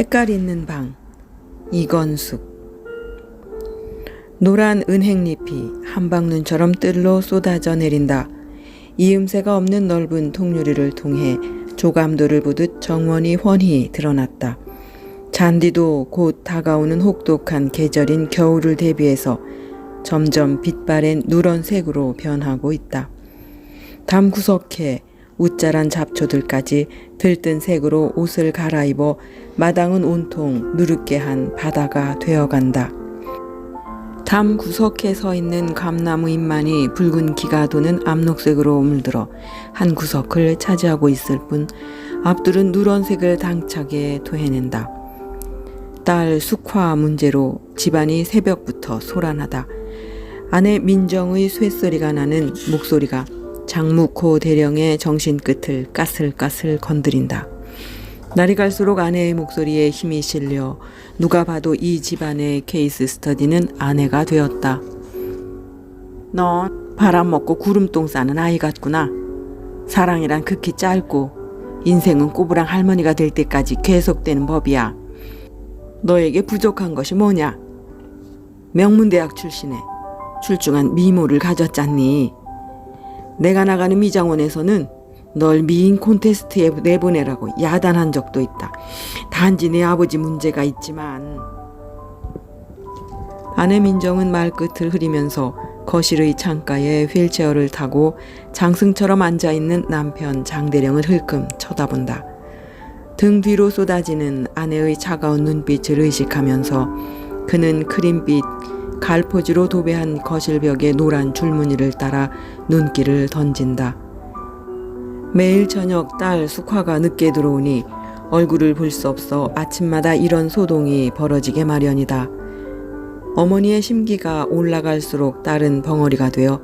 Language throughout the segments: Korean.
색깔 있는 방. 이건숙. 노란 은행잎이 한방눈처럼 뜰로 쏟아져 내린다. 이음새가 없는 넓은 통유리를 통해 조감도를 보듯 정원이 훤히 드러났다. 잔디도 곧 다가오는 혹독한 계절인 겨울을 대비해서 점점 빛바랜 누런색으로 변하고 있다. 담구석에 웃자란 잡초들까지 들뜬 색으로 옷을 갈아입어 마당은 온통 누르깨한 바다가 되어간다. 담 구석에 서 있는 감나무 잎만이 붉은 기가 도는 암록색으로 물들어 한 구석을 차지하고 있을 뿐 앞들은 누런색을 당차게 토해낸다. 딸 숙화 문제로 집안이 새벽부터 소란하다. 아내 민정의 쇳소리가 나는 목소리가 장묵호 대령의 정신끝을 까슬까슬 건드린다. 날이 갈수록 아내의 목소리에 힘이 실려 누가 봐도 이 집안의 케이스 스터디는 아내가 되었다. 너 바람 먹고 구름똥 싸는 아이 같구나. 사랑이란 극히 짧고 인생은 꼬부랑 할머니가 될 때까지 계속되는 법이야. 너에게 부족한 것이 뭐냐? 명문대학 출신에 출중한 미모를 가졌잖니. 내가 나가는 미장원에서는 널 미인 콘테스트에 내보내라고 야단한 적도 있다. 단지 내 아버지 문제가 있지만. 아내 민정은 말끝을 흐리면서 거실의 창가에 휠체어를 타고 장승처럼 앉아있는 남편 장대령을 흘끔 쳐다본다. 등 뒤로 쏟아지는 아내의 차가운 눈빛을 의식하면서 그는 크림빛 갈포지로 도배한 거실벽의 노란 줄무늬를 따라 눈길을 던진다. 매일 저녁 딸 숙화가 늦게 들어오니 얼굴을 볼 수 없어 아침마다 이런 소동이 벌어지게 마련이다. 어머니의 심기가 올라갈수록 딸은 벙어리가 되어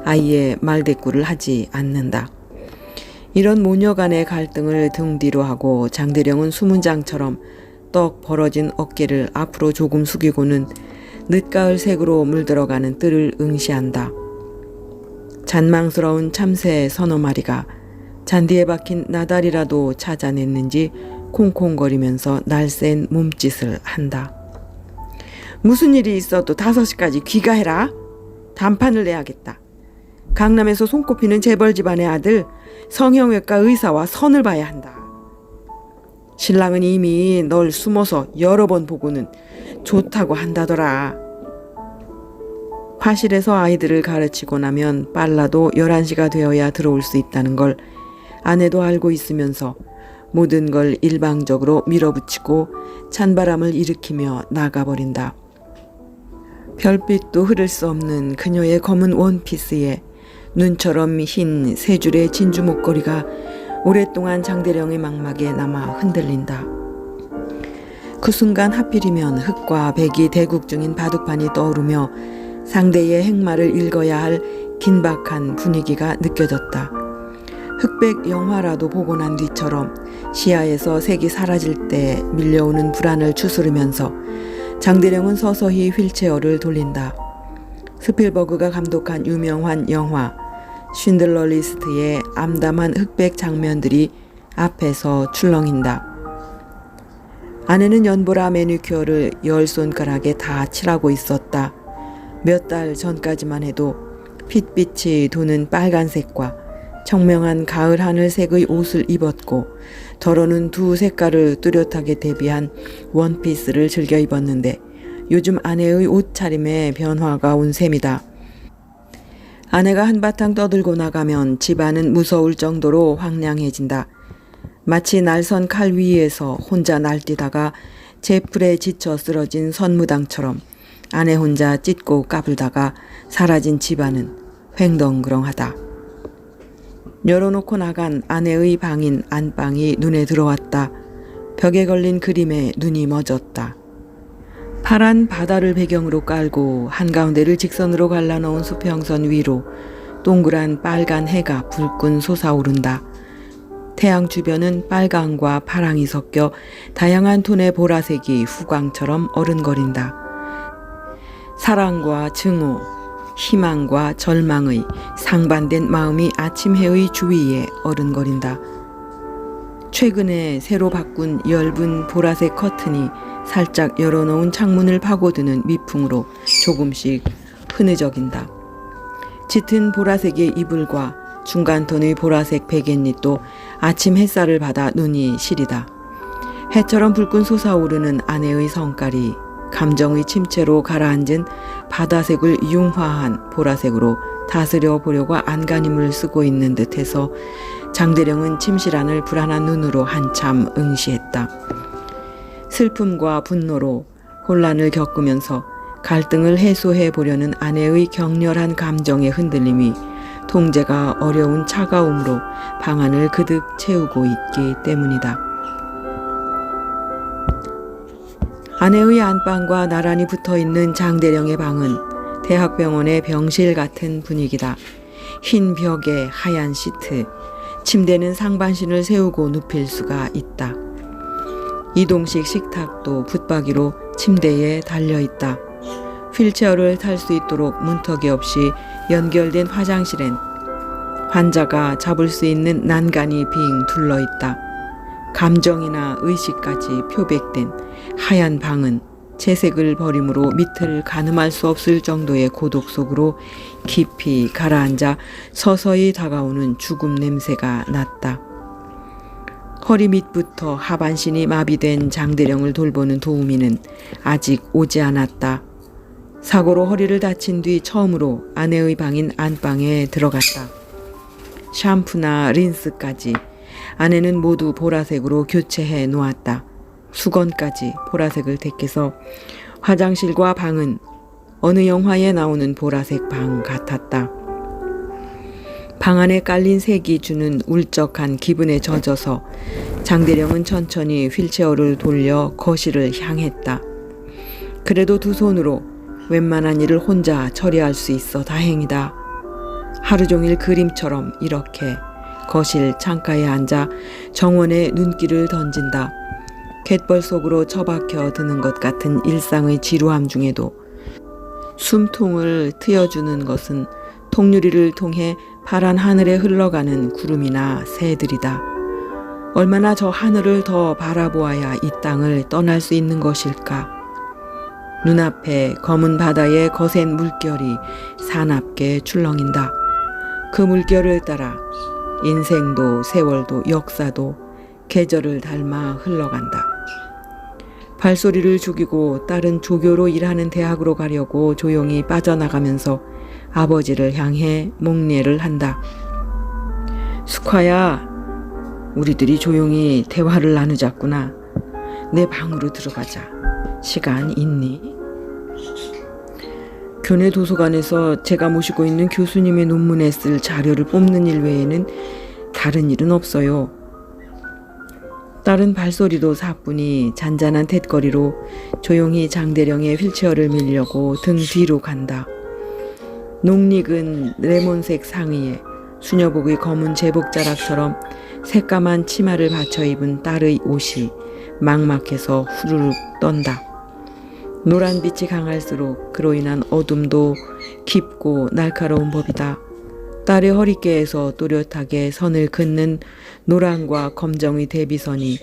아이의 말대꾸를 하지 않는다. 이런 모녀 간의 갈등을 등 뒤로 하고 장대령은 수문장처럼 떡 벌어진 어깨를 앞으로 조금 숙이고는 늦가을 색으로 물들어가는 뜰을 응시한다. 잔망스러운 참새 서너 마리가 잔디에 박힌 나달이라도 찾아냈는지 콩콩거리면서 날쌘 몸짓을 한다. 무슨 일이 있어도 5시까지 귀가해라. 단판을 내야겠다. 강남에서 손꼽히는 재벌 집안의 아들 성형외과 의사와 선을 봐야 한다. 신랑은 이미 널 숨어서 여러 번 보고는 좋다고 한다더라. 화실에서 아이들을 가르치고 나면 빨라도 11시가 되어야 들어올 수 있다는 걸 아내도 알고 있으면서 모든 걸 일방적으로 밀어붙이고 찬바람을 일으키며 나가버린다. 별빛도 흐를 수 없는 그녀의 검은 원피스에 눈처럼 흰 세 줄의 진주 목걸이가 오랫동안 장대령의 망막에 남아 흔들린다. 그 순간 하필이면 흑과 백이 대국 중인 바둑판이 떠오르며 상대의 행마를 읽어야 할 긴박한 분위기가 느껴졌다. 흑백 영화라도 보고 난 뒤처럼 시야에서 색이 사라질 때 밀려오는 불안을 추스르면서 장대령은 서서히 휠체어를 돌린다. 스필버그가 감독한 유명한 영화 쉰들러 리스트의 암담한 흑백 장면들이 앞에서 출렁인다. 아내는 연보라 매니큐어를 10손가락에 다 칠하고 있었다. 몇 달 전까지만 해도 핏빛이 도는 빨간색과 청명한 가을 하늘색의 옷을 입었고 더러는 두 색깔을 뚜렷하게 대비한 원피스를 즐겨 입었는데 요즘 아내의 옷차림에 변화가 온 셈이다. 아내가 한바탕 떠들고 나가면 집안은 무서울 정도로 황량해진다. 마치 날선 칼 위에서 혼자 날뛰다가 제풀에 지쳐 쓰러진 선무당처럼 아내 혼자 찢고 까불다가 사라진 집안은 횡덩그렁하다. 열어놓고 나간 아내의 방인 안방이 눈에 들어왔다. 벽에 걸린 그림에 눈이 멎었다. 파란 바다를 배경으로 깔고 한가운데를 직선으로 갈라놓은 수평선 위로 동그란 빨간 해가 불끈 솟아오른다. 태양 주변은 빨강과 파랑이 섞여 다양한 톤의 보라색이 후광처럼 어른거린다. 사랑과 증오, 희망과 절망의 상반된 마음이 아침 해의 주위에 어른거린다. 최근에 새로 바꾼 엷은 보라색 커튼이 살짝 열어놓은 창문을 파고드는 미풍으로 조금씩 흐느적인다. 짙은 보라색의 이불과 중간톤의 보라색 베갯잎도 아침 햇살을 받아 눈이 시리다. 해처럼 불끈 솟아오르는 아내의 성깔이 감정의 침체로 가라앉은 바다색을 융화한 보라색으로 다스려 보려고 안간힘을 쓰고 있는 듯해서 장대령은 침실안을 불안한 눈으로 한참 응시했다. 슬픔과 분노로 혼란을 겪으면서 갈등을 해소해 보려는 아내의 격렬한 감정의 흔들림이 통제가 어려운 차가움으로 방안을 그득 채우고 있기 때문이다. 아내의 안방과 나란히 붙어있는 장대령의 방은 대학병원의 병실 같은 분위기다. 흰 벽에 하얀 시트, 침대는 상반신을 세우고 눕힐 수가 있다. 이동식 식탁도 붙박이로 침대에 달려있다. 휠체어를 탈 수 있도록 문턱이 없이 연결된 화장실엔 환자가 잡을 수 있는 난간이 빙 둘러있다. 감정이나 의식까지 표백된 하얀 방은 채색을 버림으로 밑을 가늠할 수 없을 정도의 고독 속으로 깊이 가라앉아 서서히 다가오는 죽음 냄새가 났다. 허리 밑부터 하반신이 마비된 장대령을 돌보는 도우미는 아직 오지 않았다. 사고로 허리를 다친 뒤 처음으로 아내의 방인 안방에 들어갔다. 샴푸나 린스까지 아내는 모두 보라색으로 교체해 놓았다. 수건까지 보라색을 택해서 화장실과 방은 어느 영화에 나오는 보라색 방 같았다. 방 안에 깔린 색이 주는 울적한 기분에 젖어서 장대령은 천천히 휠체어를 돌려 거실을 향했다. 그래도 두 손으로 웬만한 일을 혼자 처리할 수 있어 다행이다. 하루 종일 그림처럼 이렇게 거실 창가에 앉아 정원에 눈길을 던진다. 갯벌 속으로 처박혀 드는 것 같은 일상의 지루함 중에도 숨통을 트여주는 것은 통유리를 통해 파란 하늘에 흘러가는 구름이나 새들이다. 얼마나 저 하늘을 더 바라보아야 이 땅을 떠날 수 있는 것일까? 눈앞에 검은 바다의 거센 물결이 사납게 출렁인다. 그 물결을 따라 인생도 세월도 역사도 계절을 닮아 흘러간다. 발소리를 죽이고 딸은 조교로 일하는 대학으로 가려고 조용히 빠져나가면서 아버지를 향해 목례를 한다. 숙화야, 우리들이 조용히 대화를 나누자꾸나. 내 방으로 들어가자. 시간 있니? 교내 도서관에서 제가 모시고 있는 교수님의 논문에 쓸 자료를 뽑는 일 외에는 다른 일은 없어요. 딸은 발소리도 사뿐히 잔잔한 텟거리로 조용히 장대령의 휠체어를 밀려고 등 뒤로 간다. 녹익은 레몬색 상의에 수녀복의 검은 제복자락처럼 새까만 치마를 받쳐 입은 딸의 옷이 막막해서 후루룩 떤다. 노란빛이 강할수록 그로 인한 어둠도 깊고 날카로운 법이다. 딸의 허리께에서 또렷하게 선을 긋는 노랑과 검정의 대비선이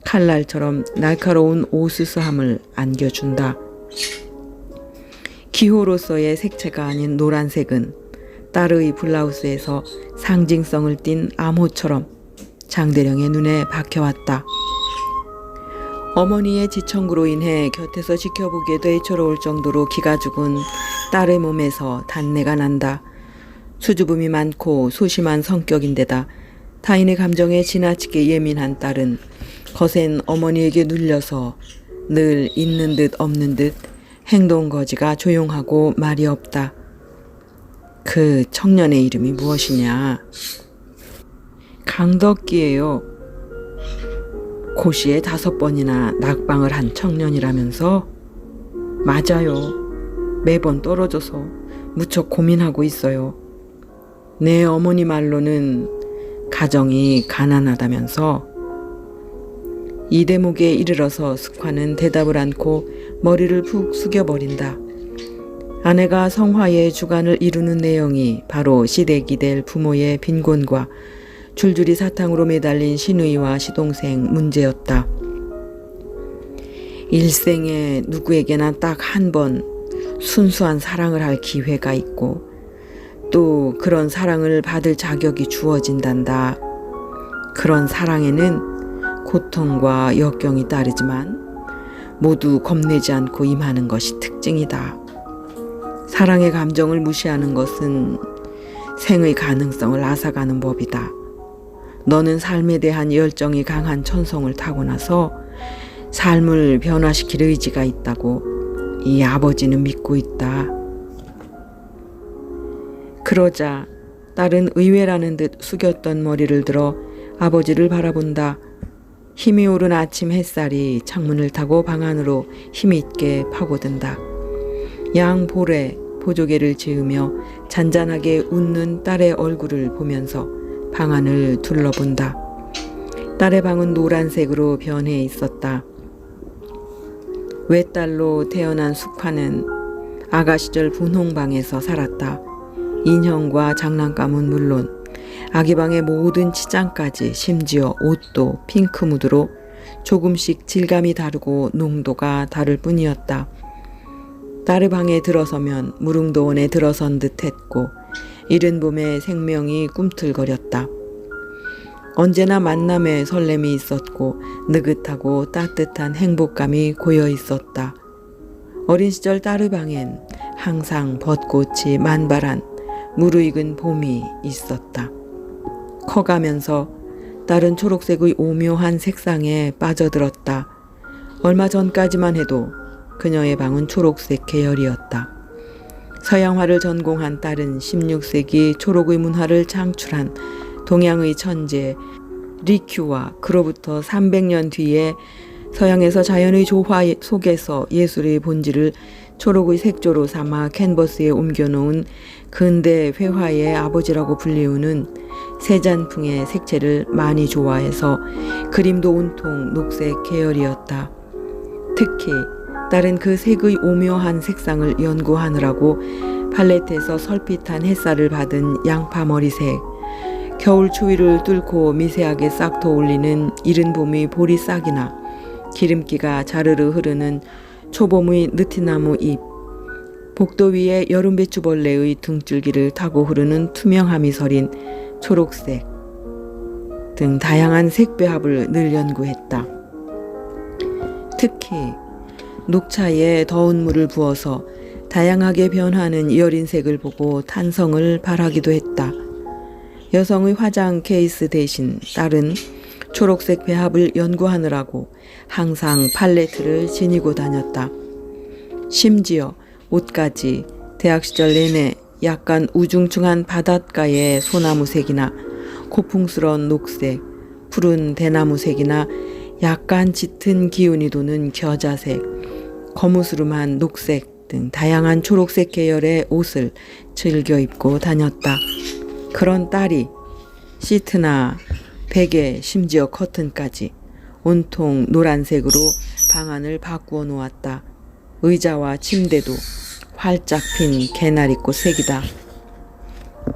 칼날처럼 날카로운 오스스함을 안겨준다. 기호로서의 색채가 아닌 노란색은 딸의 블라우스에서 상징성을 띤 암호처럼 장대령의 눈에 박혀왔다. 어머니의 지청구로 인해 곁에서 지켜보기에도 애처로울 정도로 기가 죽은 딸의 몸에서 단내가 난다. 수줍음이 많고 소심한 성격인데다 타인의 감정에 지나치게 예민한 딸은 거센 어머니에게 눌려서 늘 있는 듯 없는 듯 행동거지가 조용하고 말이 없다. 그 청년의 이름이 무엇이냐? 강덕기예요. 고시에 5번이나 낙방을 한 청년이라면서? 맞아요. 매번 떨어져서 무척 고민하고 있어요. 내 어머니 말로는 가정이 가난하다면서? 이 대목에 이르러서 숙화는 대답을 않고 머리를 푹 숙여버린다. 아내가 성화의 주관을 이루는 내용이 바로 시댁이 될 부모의 빈곤과 줄줄이 사탕으로 매달린 시누이와 시동생 문제였다. 일생에 누구에게나 딱 한 번 순수한 사랑을 할 기회가 있고 또 그런 사랑을 받을 자격이 주어진단다. 그런 사랑에는 고통과 역경이 따르지만 모두 겁내지 않고 임하는 것이 특징이다. 사랑의 감정을 무시하는 것은 생의 가능성을 앗아가는 법이다. 너는 삶에 대한 열정이 강한 천성을 타고나서 삶을 변화시킬 의지가 있다고 이 아버지는 믿고 있다. 그러자 딸은 의외라는 듯 숙였던 머리를 들어 아버지를 바라본다. 힘이 오른 아침 햇살이 창문을 타고 방 안으로 힘있게 파고든다. 양 볼에 보조개를 지으며 잔잔하게 웃는 딸의 얼굴을 보면서 방 안을 둘러본다. 딸의 방은 노란색으로 변해 있었다. 외딸로 태어난 숙화는 아가 시절 분홍방에서 살았다. 인형과 장난감은 물론 아기 방의 모든 치장까지 심지어 옷도 핑크무드로 조금씩 질감이 다르고 농도가 다를 뿐이었다. 딸의 방에 들어서면 무릉도원에 들어선 듯했고 이른 봄에 생명이 꿈틀거렸다. 언제나 만남의 설렘이 있었고 느긋하고 따뜻한 행복감이 고여 있었다. 어린 시절 딸의 방엔 항상 벚꽃이 만발한 무르익은 봄이 있었다. 커가면서 딸은 초록색의 오묘한 색상에 빠져들었다. 얼마 전까지만 해도 그녀의 방은 초록색 계열이었다. 서양화를 전공한 딸은 16세기 초록의 문화를 창출한 동양의 천재 리큐와 그로부터 300년 뒤에 서양에서 자연의 조화 속에서 예술의 본질을 초록의 색조로 삼아 캔버스에 옮겨놓은 근대 회화의 아버지라고 불리우는 세잔풍의 색채를 많이 좋아해서 그림도 온통 녹색 계열이었다. 특히 딸은 그 색의 오묘한 색상을 연구하느라고 팔레트에서 설핏한 햇살을 받은 양파 머리색, 겨울 추위를 뚫고 미세하게 싹 떠올리는 이른 봄의 보리싹이나 기름기가 자르르 흐르는 초봄의 느티나무 잎, 복도 위에 여름 배추벌레의 등줄기를 타고 흐르는 투명함이 서린 초록색 등 다양한 색배합을 늘 연구했다. 특히 녹차에 더운 물을 부어서 다양하게 변하는 여린 색을 보고 탄성을 발하기도 했다. 여성의 화장 케이스 대신 딸은 초록색 배합을 연구하느라고 항상 팔레트를 지니고 다녔다. 심지어 옷까지 대학 시절 내내 약간 우중충한 바닷가의 소나무색이나 고풍스러운 녹색, 푸른 대나무색이나 약간 짙은 기운이 도는 겨자색, 거무스름한 녹색 등 다양한 초록색 계열의 옷을 즐겨 입고 다녔다. 그런 딸이 시트나 베개 심지어 커튼까지 온통 노란색으로 방안을 바꾸어 놓았다. 의자와 침대도 활짝 핀 개나리꽃 색이다.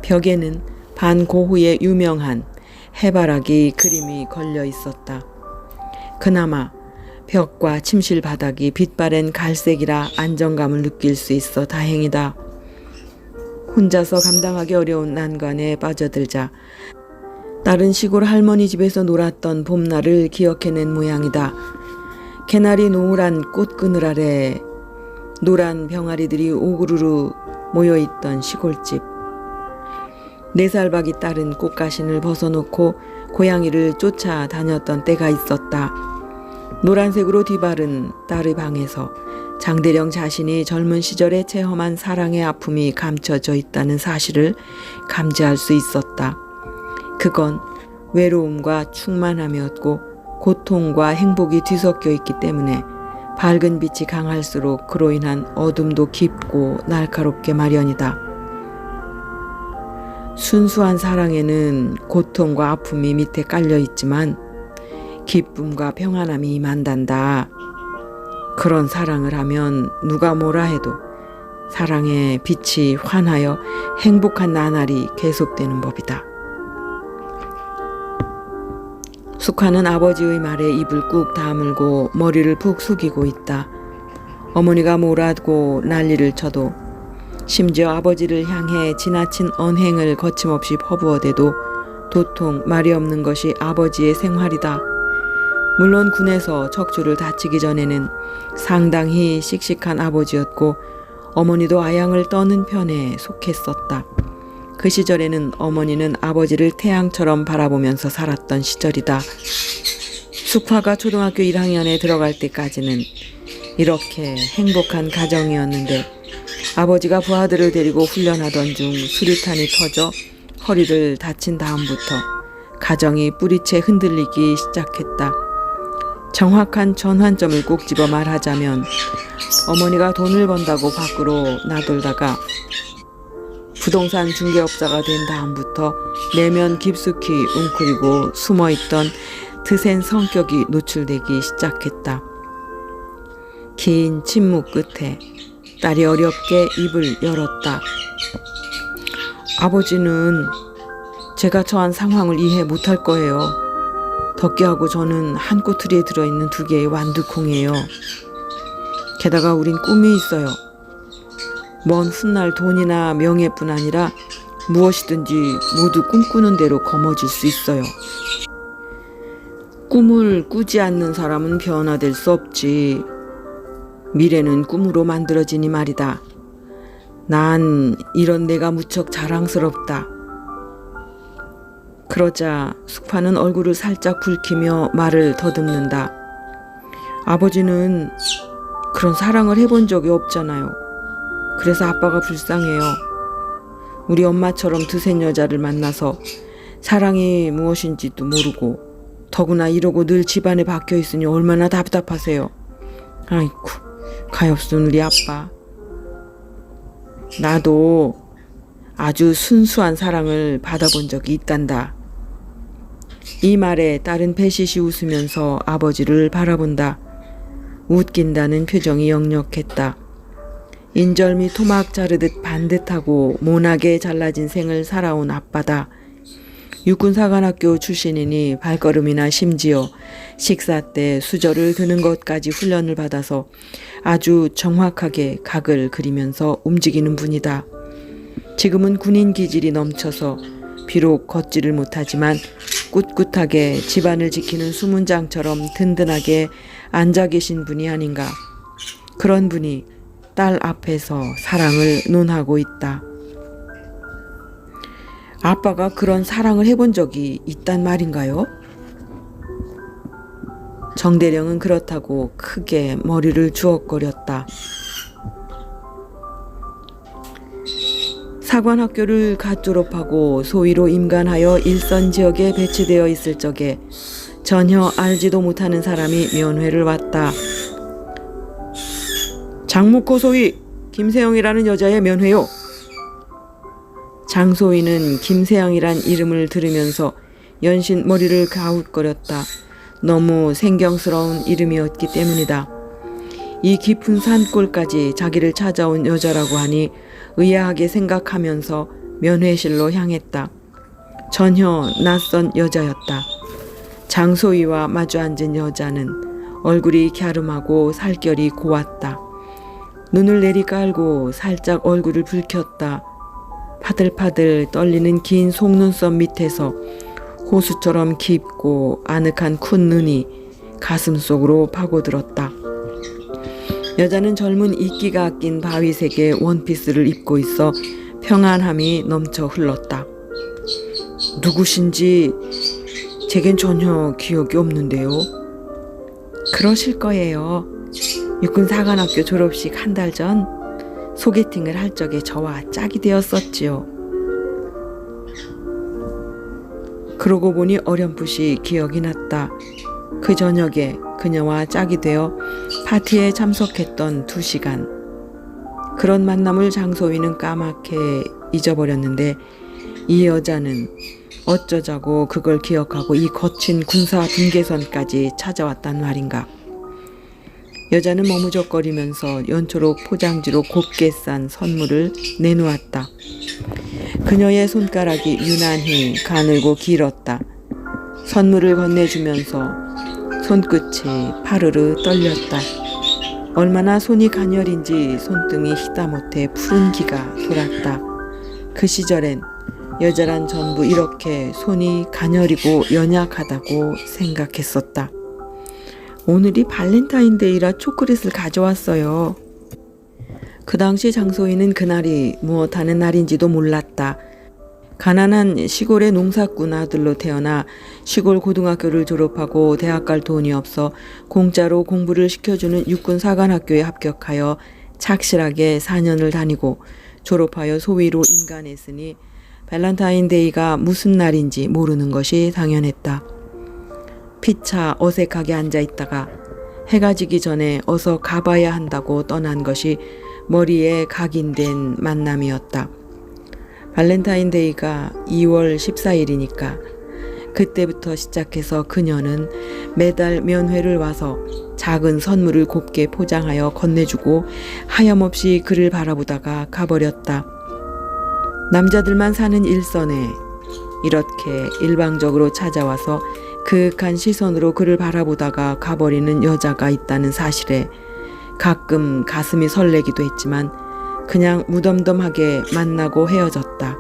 벽에는 반고흐의 유명한 해바라기 그림이 걸려 있었다. 그나마 벽과 침실 바닥이 빛바랜 갈색이라 안정감을 느낄 수 있어 다행이다. 혼자서 감당하기 어려운 난관에 빠져들자 딸은 시골 할머니 집에서 놀았던 봄날을 기억해낸 모양이다. 개나리 노란 꽃그늘 아래 노란 병아리들이 오구르르 모여있던 시골집. 4살박이 딸은 꽃가신을 벗어놓고 고양이를 쫓아다녔던 때가 있었다. 노란색으로 뒤바른 딸의 방에서 장대령 자신이 젊은 시절에 체험한 사랑의 아픔이 감춰져 있다는 사실을 감지할 수 있었다. 그건 외로움과 충만함이었고 고통과 행복이 뒤섞여 있기 때문에 밝은 빛이 강할수록 그로 인한 어둠도 깊고 날카롭게 마련이다. 순수한 사랑에는 고통과 아픔이 밑에 깔려 있지만 기쁨과 평안함이 임한단다. 그런 사랑을 하면 누가 뭐라 해도 사랑의 빛이 환하여 행복한 나날이 계속되는 법이다. 숙화는 아버지의 말에 입을 꾹 다물고 머리를 푹 숙이고 있다. 어머니가 뭐라고 난리를 쳐도, 심지어 아버지를 향해 지나친 언행을 거침없이 퍼부어대도 도통 말이 없는 것이 아버지의 생활이다. 물론 군에서 척추를 다치기 전에는 상당히 씩씩한 아버지였고 어머니도 아양을 떠는 편에 속했었다. 그 시절에는 어머니는 아버지를 태양처럼 바라보면서 살았던 시절이다. 숙화가 초등학교 1학년에 들어갈 때까지는 이렇게 행복한 가정이었는데, 아버지가 부하들을 데리고 훈련하던 중 수류탄이 터져 허리를 다친 다음부터 가정이 뿌리채 흔들리기 시작했다. 정확한 전환점을 꼭 집어 말하자면, 어머니가 돈을 번다고 밖으로 나돌다가 부동산 중개업자가 된 다음부터 내면 깊숙이 웅크리고 숨어있던 드센 성격이 노출되기 시작했다. 긴 침묵 끝에 딸이 어렵게 입을 열었다. 아버지는 제가 처한 상황을 이해 못할 거예요. 덕기하고 저는 한 꼬투리에 들어있는 2개의 완두콩이에요. 게다가 우린 꿈이 있어요. 먼 훗날 돈이나 명예뿐 아니라 무엇이든지 모두 꿈꾸는 대로 거머쥘 수 있어요. 꿈을 꾸지 않는 사람은 변화될 수 없지. 미래는 꿈으로 만들어지니 말이다. 난 이런 내가 무척 자랑스럽다. 그러자 숙파는 얼굴을 살짝 붉히며 말을 더듬는다. 아버지는 그런 사랑을 해본 적이 없잖아요. 그래서 아빠가 불쌍해요. 우리 엄마처럼 드센 여자를 만나서 사랑이 무엇인지도 모르고 더구나 이러고 늘 집안에 박혀 있으니 얼마나 답답하세요. 아이고, 가엾은 우리 아빠. 나도 아주 순수한 사랑을 받아본 적이 있단다. 이 말에 딸은 배시시 웃으면서 아버지를 바라본다. 웃긴다는 표정이 역력했다. 인절미 토막 자르듯 반듯하고 모나게 잘라진 생을 살아온 아빠다. 육군사관학교 출신이니 발걸음이나 심지어 식사 때 수저를 드는 것까지 훈련을 받아서 아주 정확하게 각을 그리면서 움직이는 분이다. 지금은 군인 기질이 넘쳐서 비록 걷지를 못하지만 꿋꿋하게 집안을 지키는 수문장처럼 든든하게 앉아 계신 분이 아닌가. 그런 분이 딸 앞에서 사랑을 논하고 있다. 아빠가 그런 사랑을 해본 적이 있단 말인가요? 정대령은 그렇다고 크게 머리를 주걱거렸다. 사관학교를 갓 졸업하고 소위로 임관하여 일선 지역에 배치되어 있을 적에 전혀 알지도 못하는 사람이 면회를 왔다. 장묵호 소위 김세영이라는 여자의 면회요. 장소위는 김세영이란 이름을 들으면서 연신 머리를 가웃거렸다. 너무 생경스러운 이름이었기 때문이다. 이 깊은 산골까지 자기를 찾아온 여자라고 하니 의아하게 생각하면서 면회실로 향했다. 전혀 낯선 여자였다. 장소위와 마주 앉은 여자는 얼굴이 갸름하고 살결이 고왔다. 눈을 내리깔고 살짝 얼굴을 붉혔다. 파들파들 떨리는 긴 속눈썹 밑에서 호수처럼 깊고 아늑한 큰 눈이 가슴 속으로 파고들었다. 여자는 젊은 이끼가 낀 바위색의 원피스를 입고 있어 평안함이 넘쳐 흘렀다. 누구신지 제겐 전혀 기억이 없는데요. 그러실 거예요. 육군사관학교 졸업식 한 달 전 소개팅을 할 적에 저와 짝이 되었었지요. 그러고 보니 어렴풋이 기억이 났다. 그 저녁에 그녀와 짝이 되어 파티에 참석했던 2시간. 그런 만남을 장소위는 까맣게 잊어버렸는데 이 여자는 어쩌자고 그걸 기억하고 이 거친 군사 분계선까지 찾아왔단 말인가. 여자는 머무적거리면서 연초록 포장지로 곱게 싼 선물을 내놓았다. 그녀의 손가락이 유난히 가늘고 길었다. 선물을 건네주면서 손끝이 파르르 떨렸다. 얼마나 손이 가녀린지 손등이 희다못해 푸른 기가 돌았다. 그 시절엔 여자란 전부 이렇게 손이 가녀리고 연약하다고 생각했었다. 오늘이 발렌타인데이라 초콜릿을 가져왔어요. 그 당시 장소희는 그날이 무엇하는 날인지도 몰랐다. 가난한 시골의 농사꾼 아들로 태어나 시골 고등학교를 졸업하고 대학 갈 돈이 없어 공짜로 공부를 시켜주는 육군 사관학교에 합격하여 착실하게 4년을 다니고 졸업하여 소위로 임관했으니 발렌타인데이가 무슨 날인지 모르는 것이 당연했다. 피차 어색하게 앉아있다가 해가 지기 전에 어서 가봐야 한다고 떠난 것이 머리에 각인된 만남이었다. 발렌타인데이가 2월 14일이니까 그때부터 시작해서 그녀는 매달 면회를 와서 작은 선물을 곱게 포장하여 건네주고 하염없이 그를 바라보다가 가버렸다. 남자들만 사는 일선에 이렇게 일방적으로 찾아와서 그윽한 시선으로 그를 바라보다가 가버리는 여자가 있다는 사실에 가끔 가슴이 설레기도 했지만 그냥 무덤덤하게 만나고 헤어졌다.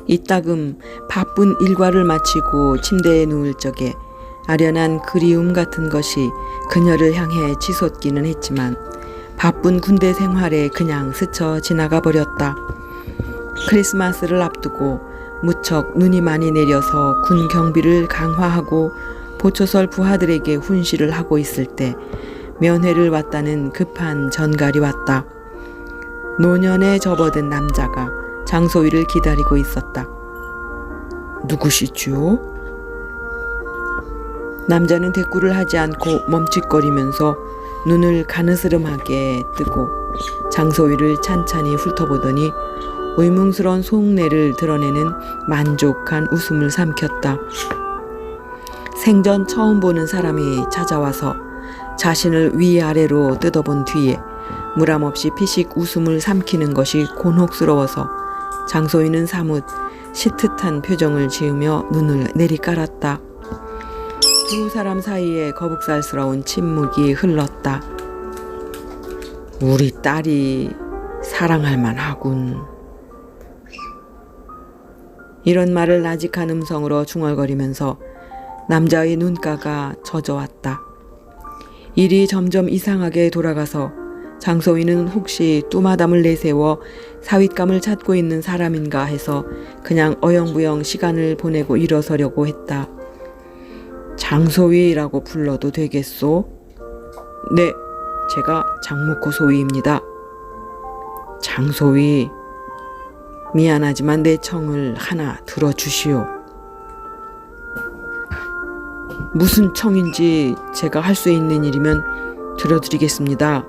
이따금 바쁜 일과를 마치고 침대에 누울 적에 아련한 그리움 같은 것이 그녀를 향해 치솟기는 했지만 바쁜 군대 생활에 그냥 스쳐 지나가 버렸다. 크리스마스를 앞두고 무척 눈이 많이 내려서 군 경비를 강화하고 보초설 부하들에게 훈시를 하고 있을 때 면회를 왔다는 급한 전갈이 왔다. 노년에 접어든 남자가 장소희를 기다리고 있었다. 누구시죠? 남자는 대꾸를 하지 않고 멈칫거리면서 눈을 가느스름하게 뜨고 장소희를 찬찬히 훑어보더니 의문스러운 속내를 드러내는 만족한 웃음을 삼켰다. 생전 처음 보는 사람이 찾아와서 자신을 위아래로 뜯어본 뒤에 무람없이 피식 웃음을 삼키는 것이 곤혹스러워서 장소희는 사뭇 시특한 표정을 지으며 눈을 내리깔았다. 두 사람 사이에 거북살스러운 침묵이 흘렀다. 우리 딸이 사랑할 만하군. 이런 말을 나직한 음성으로 중얼거리면서 남자의 눈가가 젖어왔다. 일이 점점 이상하게 돌아가서 장소희는 혹시 뚜마담을 내세워 사윗감을 찾고 있는 사람인가 해서 그냥 어영부영 시간을 보내고 일어서려고 했다. 장소희라고 불러도 되겠소? 네, 제가 장목호 소희입니다. 장소희, 미안하지만 내 청을 하나 들어주시오. 무슨 청인지 제가 할 수 있는 일이면 들어드리겠습니다.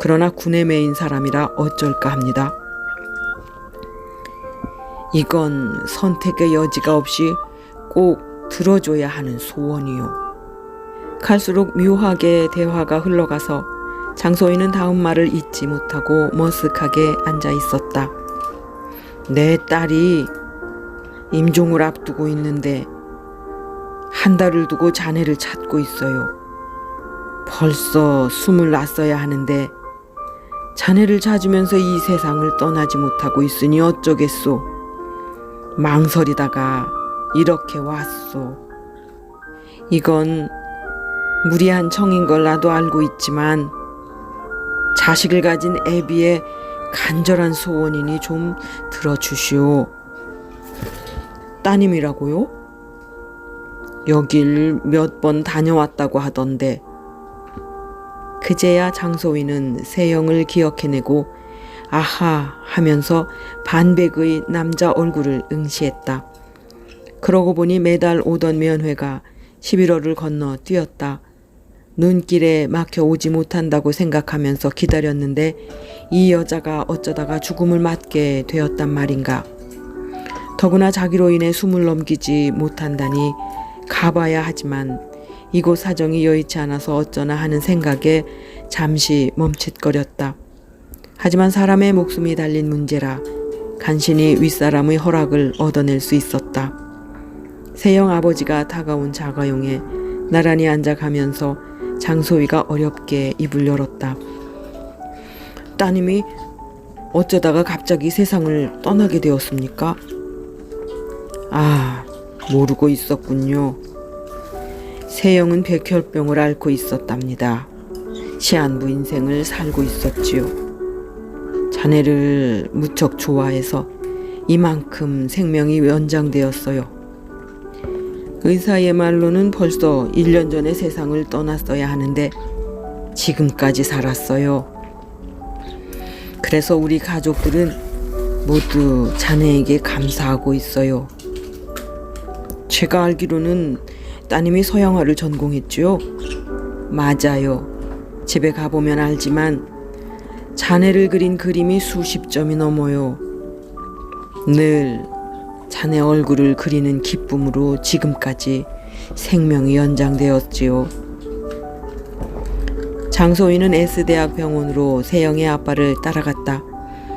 그러나 군에 매인 사람이라 어쩔까 합니다. 이건 선택의 여지가 없이 꼭 들어줘야 하는 소원이요. 갈수록 묘하게 대화가 흘러가서 장소희는 다음 말을 잊지 못하고 머쓱하게 앉아 있었다. 내 딸이 임종을 앞두고 있는데 한 달을 두고 자네를 찾고 있어요. 벌써 숨을 놨어야 하는데 자네를 찾으면서 이 세상을 떠나지 못하고 있으니 어쩌겠소. 망설이다가 이렇게 왔소. 이건 무리한 청인 걸 나도 알고 있지만 자식을 가진 애비의 간절한 소원이니 좀 들어주시오. 따님이라고요? 여길 몇 번 다녀왔다고 하던데. 그제야 장소희는 세영을 기억해내고 아하 하면서 반백의 남자 얼굴을 응시했다. 그러고 보니 매달 오던 면회가 11월을 건너 뛰었다. 눈길에 막혀 오지 못한다고 생각하면서 기다렸는데 이 여자가 어쩌다가 죽음을 맞게 되었단 말인가. 더구나 자기로 인해 숨을 넘기지 못한다니 가봐야 하지만 이곳 사정이 여의치 않아서 어쩌나 하는 생각에 잠시 멈칫거렸다. 하지만 사람의 목숨이 달린 문제라 간신히 윗사람의 허락을 얻어낼 수 있었다. 세영 아버지가 다가온 자가용에 나란히 앉아 가면서 장소위가 어렵게 입을 열었다. 따님이 어쩌다가 갑자기 세상을 떠나게 되었습니까? 아, 모르고 있었군요. 세영은 백혈병을 앓고 있었답니다. 시한부 인생을 살고 있었지요. 자네를 무척 좋아해서 이만큼 생명이 연장되었어요. 의사의 말로는 벌써 1년 전에 세상을 떠났어야 하는데 지금까지 살았어요. 그래서 우리 가족들은 모두 자네에게 감사하고 있어요. 제가 알기로는 따님이 서양화를 전공했지요? 맞아요. 집에 가보면 알지만 자네를 그린 그림이 수십 점이 넘어요. 늘 자네 얼굴을 그리는 기쁨으로 지금까지 생명이 연장되었지요. 장소희는 S대학 병원으로 세영의 아빠를 따라갔다.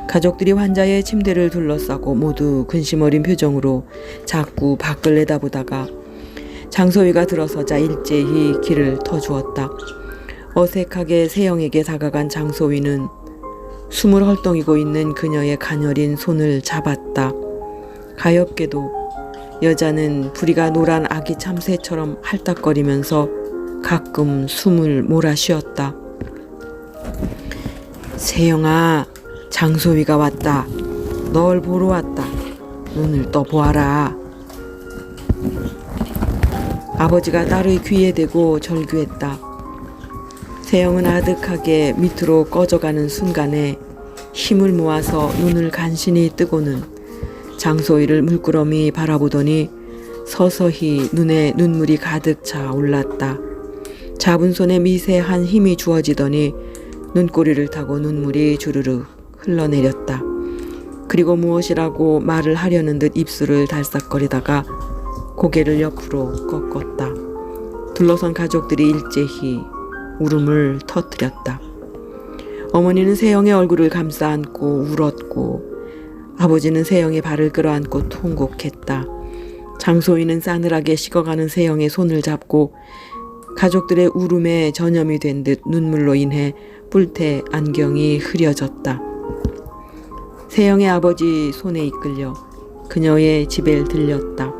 가족들이 환자의 침대를 둘러싸고 모두 근심 어린 표정으로 자꾸 밖을 내다보다가 장소희가 들어서자 일제히 길을 터주었다. 어색하게 세영에게 다가간 장소희는 숨을 헐떡이고 있는 그녀의 가녀린 손을 잡았다. 가엾게도 여자는 부리가 노란 아기 참새처럼 할딱거리면서 가끔 숨을 몰아쉬었다. 세영아, 장소희가 왔다. 널 보러 왔다. 눈을 떠보아라. 아버지가 딸의 귀에 대고 절규했다. 세영은 아득하게 밑으로 꺼져가는 순간에 힘을 모아서 눈을 간신히 뜨고는 장소희를 물끄러미 바라보더니 서서히 눈에 눈물이 가득 차 올랐다. 잡은 손에 미세한 힘이 주어지더니 눈꼬리를 타고 눈물이 주르륵 흘러내렸다. 그리고 무엇이라고 말을 하려는 듯 입술을 달싹거리다가 고개를 옆으로 꺾었다. 둘러선 가족들이 일제히 울음을 터뜨렸다. 어머니는 세영의 얼굴을 감싸 안고 울었고 아버지는 세영의 발을 끌어안고 통곡했다. 장소희는 싸늘하게 식어가는 세영의 손을 잡고 가족들의 울음에 전염이 된 듯 눈물로 인해 뿔테 안경이 흐려졌다. 세영의 아버지 손에 이끌려 그녀의 집에 들렸다.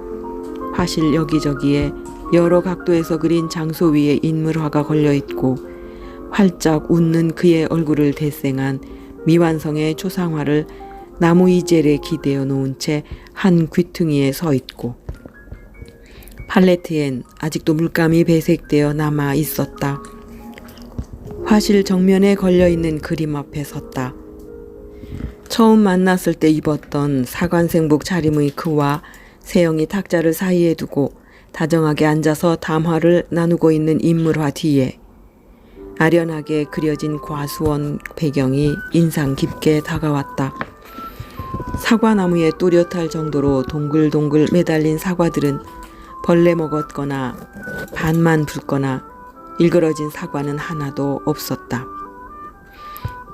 화실 여기저기에 여러 각도에서 그린 장소위의 인물화가 걸려있고 활짝 웃는 그의 얼굴을 대생한 미완성의 초상화를 나무 이젤에 기대어 놓은 채 한 귀퉁이에 서 있고 팔레트엔 아직도 물감이 배색되어 남아 있었다. 화실 정면에 걸려있는 그림 앞에 섰다. 처음 만났을 때 입었던 사관생복 차림의 그와 세영이 탁자를 사이에 두고 다정하게 앉아서 담화를 나누고 있는 인물화 뒤에 아련하게 그려진 과수원 배경이 인상 깊게 다가왔다. 사과나무에 또렷할 정도로 동글동글 매달린 사과들은 벌레 먹었거나 반만 붉거나 일그러진 사과는 하나도 없었다.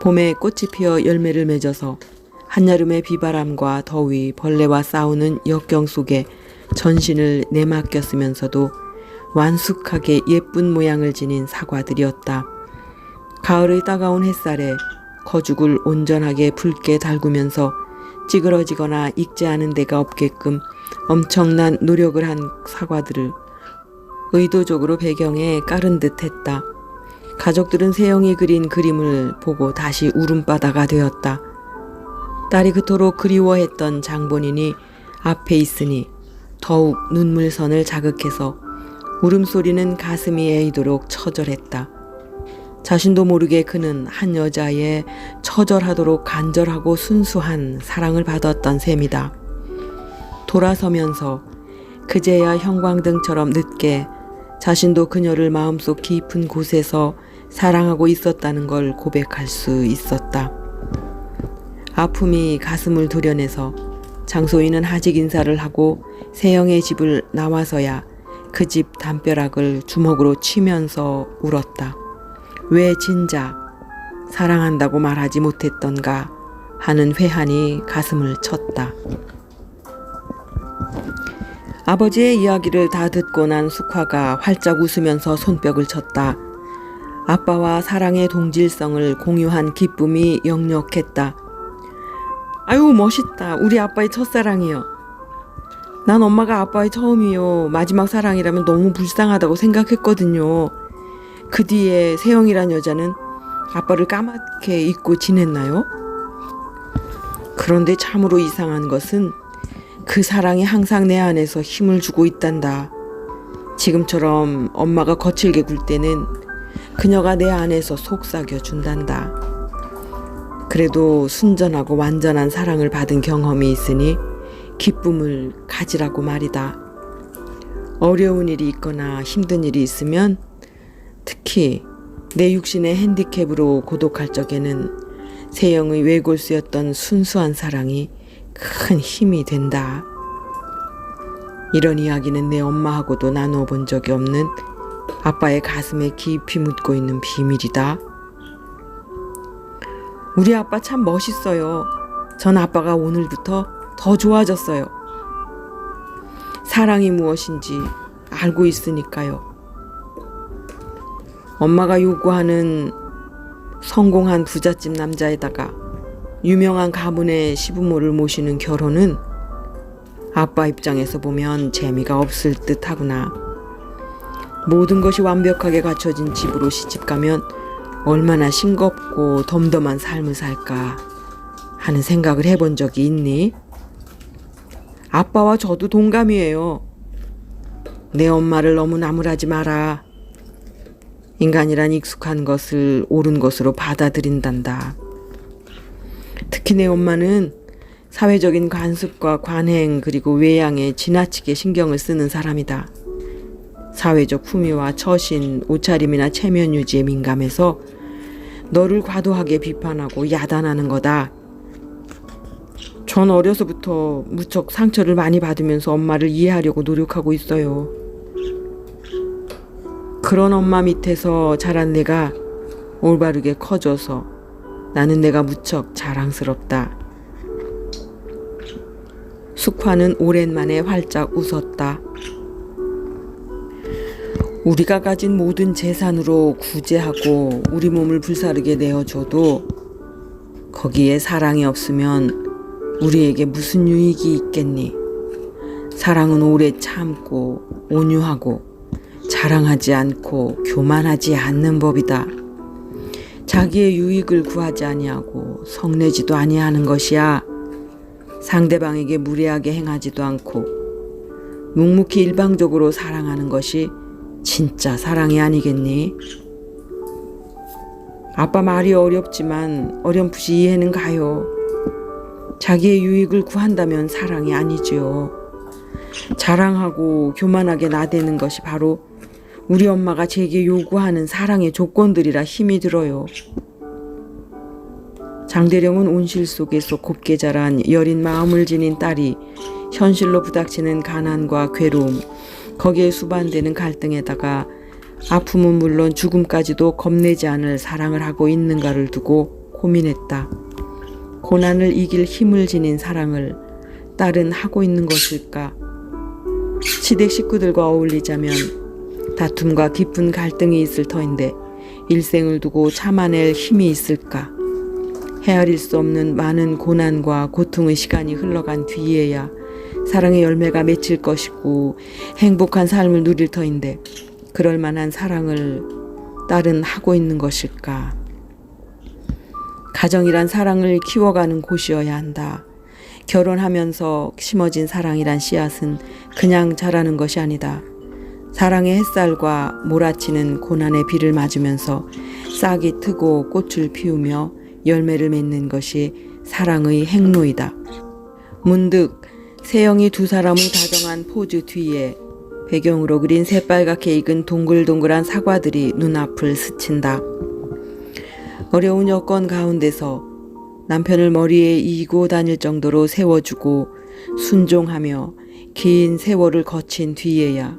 봄에 꽃이 피어 열매를 맺어서 한여름의 비바람과 더위, 벌레와 싸우는 역경 속에 전신을 내맡겼으면서도 완숙하게 예쁜 모양을 지닌 사과들이었다. 가을의 따가운 햇살에 거죽을 온전하게 붉게 달구면서 찌그러지거나 익지 않은 데가 없게끔 엄청난 노력을 한 사과들을 의도적으로 배경에 깔은 듯 했다. 가족들은 세영이 그린 그림을 보고 다시 울음바다가 되었다. 딸이 그토록 그리워했던 장본인이 앞에 있으니 더욱 눈물선을 자극해서 울음소리는 가슴이 에이도록 처절했다. 자신도 모르게 그는 한 여자의 처절하도록 간절하고 순수한 사랑을 받았던 셈이다. 돌아서면서 그제야 형광등처럼 늦게 자신도 그녀를 마음속 깊은 곳에서 사랑하고 있었다는 걸 고백할 수 있었다. 아픔이 가슴을 도려내서 장소희는 하직 인사를 하고 세영의 집을 나와서야 그 집 담벼락을 주먹으로 치면서 울었다. 왜 진작 사랑한다고 말하지 못했던가 하는 회한이 가슴을 쳤다. 아버지의 이야기를 다 듣고 난 숙화가 활짝 웃으면서 손뼉을 쳤다. 아빠와 사랑의 동질성을 공유한 기쁨이 역력했다. 아유, 멋있다. 우리 아빠의 첫사랑이요. 난 엄마가 아빠의 처음이요 마지막 사랑이라면 너무 불쌍하다고 생각했거든요. 그 뒤에 세영이란 여자는 아빠를 까맣게 잊고 지냈나요? 그런데 참으로 이상한 것은 그 사랑이 항상 내 안에서 힘을 주고 있단다. 지금처럼 엄마가 거칠게 굴 때는 그녀가 내 안에서 속삭여 준단다. 그래도 순전하고 완전한 사랑을 받은 경험이 있으니 기쁨을 가지라고 말이다. 어려운 일이 있거나 힘든 일이 있으면, 특히 내 육신의 핸디캡으로 고독할 적에는 세영의 외골수였던 순수한 사랑이 큰 힘이 된다. 이런 이야기는 내 엄마하고도 나누어 본 적이 없는 아빠의 가슴에 깊이 묻고 있는 비밀이다. 우리 아빠 참 멋있어요. 전 아빠가 오늘부터 더 좋아졌어요. 사랑이 무엇인지 알고 있으니까요. 엄마가 요구하는 성공한 부잣집 남자에다가 유명한 가문의 시부모를 모시는 결혼은 아빠 입장에서 보면 재미가 없을 듯 하구나. 모든 것이 완벽하게 갖춰진 집으로 시집가면 얼마나 싱겁고 덤덤한 삶을 살까 하는 생각을 해본 적이 있니? 아빠와 저도 동감이에요. 내 엄마를 너무 나무라지 마라. 인간이란 익숙한 것을 옳은 것으로 받아들인단다. 특히 내 엄마는 사회적인 관습과 관행 그리고 외양에 지나치게 신경을 쓰는 사람이다. 사회적 품위와 처신, 옷차림이나 체면 유지에 민감해서 너를 과도하게 비판하고 야단하는 거다. 전 어려서부터 무척 상처를 많이 받으면서 엄마를 이해하려고 노력하고 있어요. 그런 엄마 밑에서 자란 내가 올바르게 커져서 나는 내가 무척 자랑스럽다. 숙화는 오랜만에 활짝 웃었다. 우리가 가진 모든 재산으로 구제하고 우리 몸을 불사르게 내어줘도 거기에 사랑이 없으면 우리에게 무슨 유익이 있겠니? 사랑은 오래 참고 온유하고 자랑하지 않고 교만하지 않는 법이다. 자기의 유익을 구하지 아니하고 성내지도 아니하는 것이야. 상대방에게 무례하게 행하지도 않고 묵묵히 일방적으로 사랑하는 것이 진짜 사랑이 아니겠니? 아빠 말이 어렵지만 어렴풋이 이해는 가요. 자기의 유익을 구한다면 사랑이 아니지요. 자랑하고 교만하게 나대는 것이 바로 우리 엄마가 제게 요구하는 사랑의 조건들이라 힘이 들어요. 장대령은 온실 속에서 곱게 자란 여린 마음을 지닌 딸이 현실로 부닥치는 가난과 괴로움, 거기에 수반되는 갈등에다가 아픔은 물론 죽음까지도 겁내지 않을 사랑을 하고 있는가를 두고 고민했다. 고난을 이길 힘을 지닌 사랑을 딸은 하고 있는 것일까? 시댁 식구들과 어울리자면 다툼과 깊은 갈등이 있을 터인데 일생을 두고 참아낼 힘이 있을까? 헤아릴 수 없는 많은 고난과 고통의 시간이 흘러간 뒤에야 사랑의 열매가 맺힐 것이고 행복한 삶을 누릴 터인데 그럴 만한 사랑을 딸은 하고 있는 것일까? 가정이란 사랑을 키워가는 곳이어야 한다. 결혼하면서 심어진 사랑이란 씨앗은 그냥 자라는 것이 아니다. 사랑의 햇살과 몰아치는 고난의 비를 맞으면서 싹이 트고 꽃을 피우며 열매를 맺는 것이 사랑의 행로이다. 문득 세영이 두 사람을 다정한 포즈 뒤에 배경으로 그린 새빨갛게 익은 동글동글한 사과들이 눈앞을 스친다. 어려운 여건 가운데서 남편을 머리에 이고 다닐 정도로 세워주고 순종하며 긴 세월을 거친 뒤에야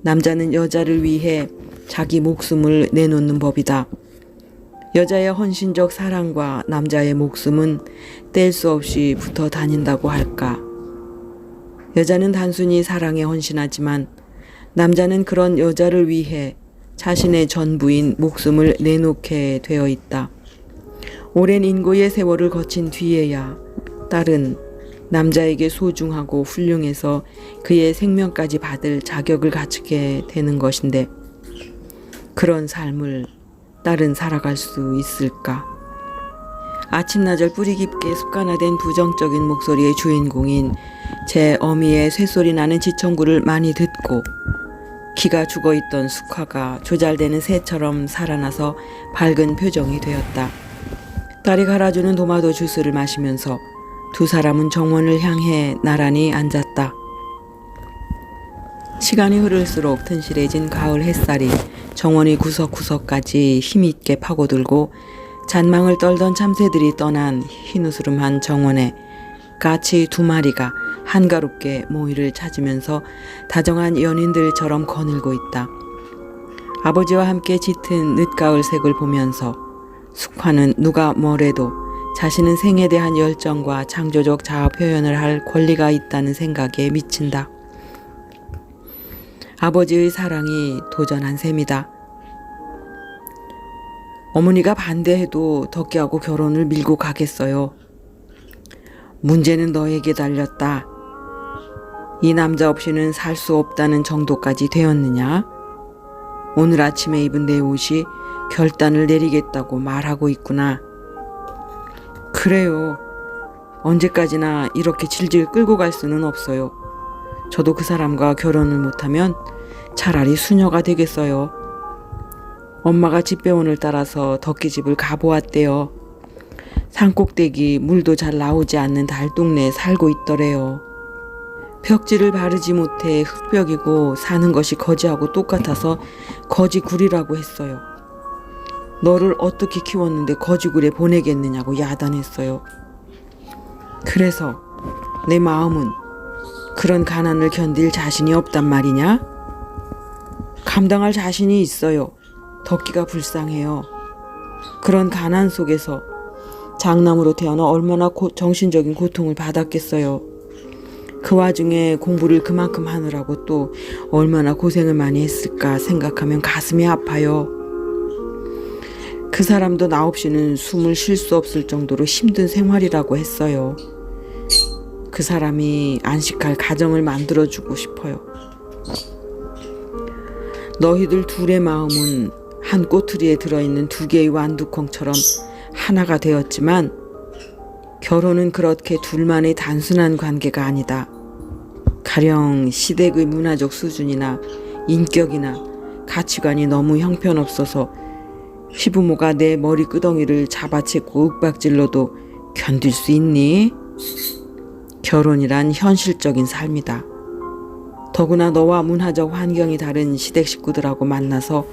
남자는 여자를 위해 자기 목숨을 내놓는 법이다. 여자의 헌신적 사랑과 남자의 목숨은 뗄 수 없이 붙어 다닌다고 할까. 여자는 단순히 사랑에 헌신하지만 남자는 그런 여자를 위해 자신의 전부인 목숨을 내놓게 되어 있다. 오랜 인고의 세월을 거친 뒤에야 딸은 남자에게 소중하고 훌륭해서 그의 생명까지 받을 자격을 갖추게 되는 것인데 그런 삶을 딸은 살아갈 수 있을까? 아침나절 뿌리 깊게 습관화된 부정적인 목소리의 주인공인 제 어미의 쇳소리 나는 지청구를 많이 듣고 기가 죽어있던 숙화가 조잘되는 새처럼 살아나서 밝은 표정이 되었다. 딸이 갈아주는 도마도 주스를 마시면서 두 사람은 정원을 향해 나란히 앉았다. 시간이 흐를수록 튼실해진 가을 햇살이 정원의 구석구석까지 힘있게 파고들고 잔망을 떨던 참새들이 떠난 흰우스름한 정원에 까치 두 마리가 한가롭게 모이를 찾으면서 다정한 연인들처럼 거닐고 있다. 아버지와 함께 짙은 늦가을색을 보면서 숙화는 누가 뭐래도 자신은 생에 대한 열정과 창조적 자아 표현을 할 권리가 있다는 생각에 미친다. 아버지의 사랑이 도전한 셈이다. 어머니가 반대해도 덕기하고 결혼을 밀고 가겠어요. 문제는 너에게 달렸다. 이 남자 없이는 살 수 없다는 정도까지 되었느냐? 오늘 아침에 입은 내 옷이 결단을 내리겠다고 말하고 있구나. 그래요. 언제까지나 이렇게 질질 끌고 갈 수는 없어요. 저도 그 사람과 결혼을 못하면 차라리 수녀가 되겠어요. 엄마가 집배원을 따라서 덕기집을 가보았대요. 산꼭대기 물도 잘 나오지 않는 달동네에 살고 있더래요. 벽지를 바르지 못해 흙벽이고 사는 것이 거지하고 똑같아서 거지굴이라고 했어요. 너를 어떻게 키웠는데 거지굴에 보내겠느냐고 야단했어요. 그래서 내 마음은 그런 가난을 견딜 자신이 없단 말이냐? 감당할 자신이 있어요. 덕기가 불쌍해요. 그런 가난 속에서 장남으로 태어나 얼마나 정신적인 고통을 받았겠어요. 그 와중에 공부를 그만큼 하느라고 또 얼마나 고생을 많이 했을까 생각하면 가슴이 아파요. 그 사람도 나 없이는 숨을 쉴 수 없을 정도로 힘든 생활이라고 했어요. 그 사람이 안식할 가정을 만들어주고 싶어요. 너희들 둘의 마음은 한 꼬투리에 들어있는 두 개의 완두콩처럼 하나가 되었지만 결혼은 그렇게 둘만의 단순한 관계가 아니다. 가령 시댁의 문화적 수준이나 인격이나 가치관이 너무 형편없어서 시부모가 내 머리 끄덩이를 잡아채고 윽박질러도 견딜 수 있니? 결혼이란 현실적인 삶이다. 더구나 너와 문화적 환경이 다른 시댁 식구들하고 만나서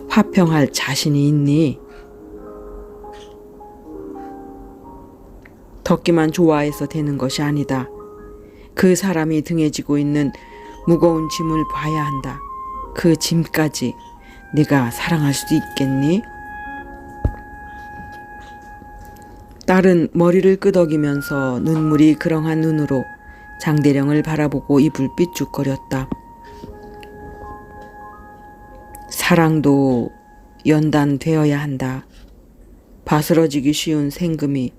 화평할 자신이 있니? 덕기만 좋아해서 되는 것이 아니다. 그 사람이 등에 지고 있는 무거운 짐을 봐야 한다. 그 짐까지 네가 사랑할 수 있겠니? 딸은 머리를 끄덕이면서 눈물이 그렁한 눈으로 장대령을 바라보고 입을 삐죽거렸다. 사랑도 연단되어야 한다. 바스러지기 쉬운 생금이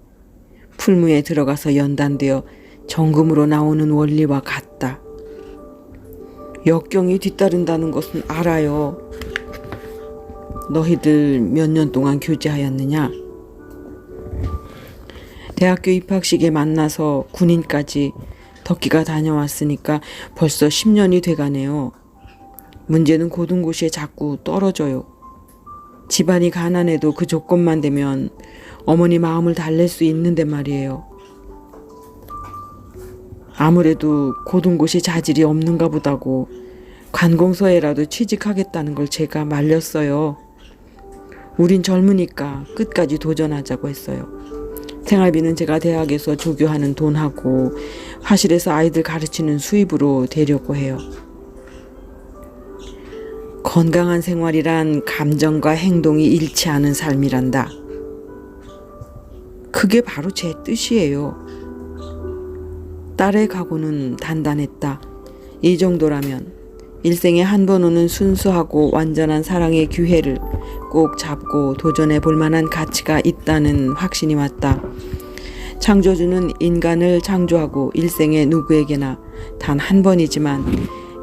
풀무에 들어가서 연단되어 정금으로 나오는 원리와 같다. 역경이 뒤따른다는 것은 알아요. 너희들 몇 년 동안 교제하였느냐? 대학교 입학식에 만나서 군인까지 덕기가 다녀왔으니까 벌써 10년이 돼가네요. 문제는 고등고시에 자꾸 떨어져요. 집안이 가난해도 그 조건만 되면 어머니 마음을 달랠 수 있는데 말이에요. 아무래도 고등고시 자질이 없는가 보다고 관공서에라도 취직하겠다는 걸 제가 말렸어요. 우린 젊으니까 끝까지 도전하자고 했어요. 생활비는 제가 대학에서 조교하는 돈하고 화실에서 아이들 가르치는 수입으로 대려고 해요. 건강한 생활이란 감정과 행동이 일치하는 삶이란다. 그게 바로 제 뜻이에요. 딸의 각오는 단단했다. 이 정도라면 일생에 한 번 오는 순수하고 완전한 사랑의 기회를 꼭 잡고 도전해 볼 만한 가치가 있다는 확신이 왔다. 창조주는 인간을 창조하고 일생에 누구에게나 단 한 번이지만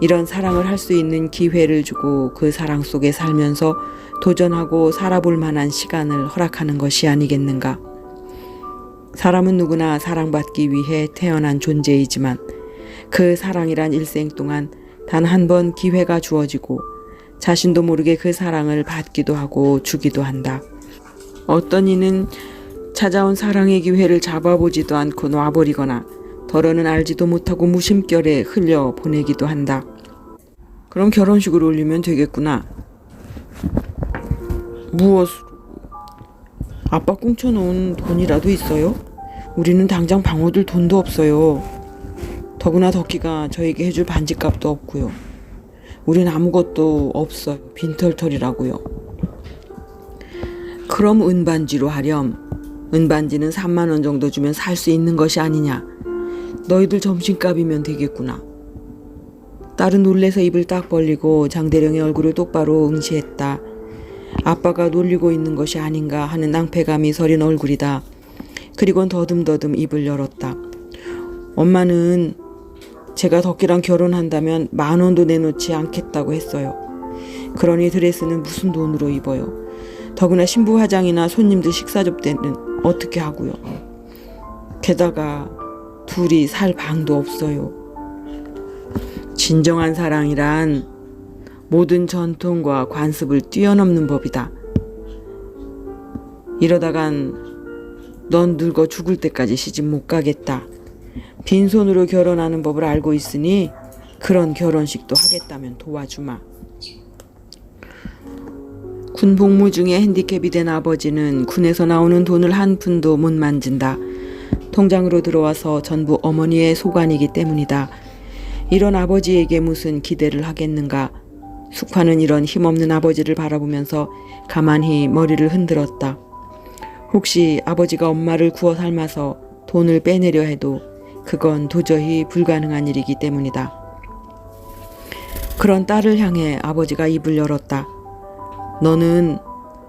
이런 사랑을 할 수 있는 기회를 주고 그 사랑 속에 살면서 도전하고 살아볼 만한 시간을 허락하는 것이 아니겠는가. 사람은 누구나 사랑받기 위해 태어난 존재이지만 그 사랑이란 일생 동안 단 한 번 기회가 주어지고 자신도 모르게 그 사랑을 받기도 하고 주기도 한다. 어떤 이는 찾아온 사랑의 기회를 잡아보지도 않고 놔버리거나 더러는 알지도 못하고 무심결에 흘려 보내기도 한다. 그럼 결혼식을 올리면 되겠구나. 무엇으로? 아빠 꽁쳐놓은 돈이라도 있어요? 우리는 당장 방어들 돈도 없어요. 더구나 덕기가 저에게 해줄 반지값도 없고요. 우린 아무것도 없어요. 빈털털이라고요. 그럼 은반지로 하렴. 은반지는 3만 원 정도 주면 살 수 있는 것이 아니냐. 너희들 점심값이면 되겠구나. 딸은 놀래서 입을 딱 벌리고 장대령의 얼굴을 똑바로 응시했다. 아빠가 놀리고 있는 것이 아닌가 하는 낭패감이 서린 얼굴이다. 그리곤 더듬더듬 입을 열었다. 엄마는 제가 덕기랑 결혼한다면 10,000원도 내놓지 않겠다고 했어요. 그러니 드레스는 무슨 돈으로 입어요. 더구나 신부 화장이나 손님들 식사 접대는 어떻게 하고요. 게다가 둘이 살 방도 없어요. 진정한 사랑이란 모든 전통과 관습을 뛰어넘는 법이다. 이러다간 넌 늙어 죽을 때까지 시집 못 가겠다. 빈손으로 결혼하는 법을 알고 있으니 그런 결혼식도 하겠다면 도와주마. 군 복무 중에 핸디캡이 된 아버지는 군에서 나오는 돈을 한 푼도 못 만진다. 통장으로 들어와서 전부 어머니의 소관이기 때문이다. 이런 아버지에게 무슨 기대를 하겠는가. 숙화는 이런 힘없는 아버지를 바라보면서 가만히 머리를 흔들었다. 혹시 아버지가 엄마를 구워 삶아서 돈을 빼내려 해도 그건 도저히 불가능한 일이기 때문이다. 그런 딸을 향해 아버지가 입을 열었다. 너는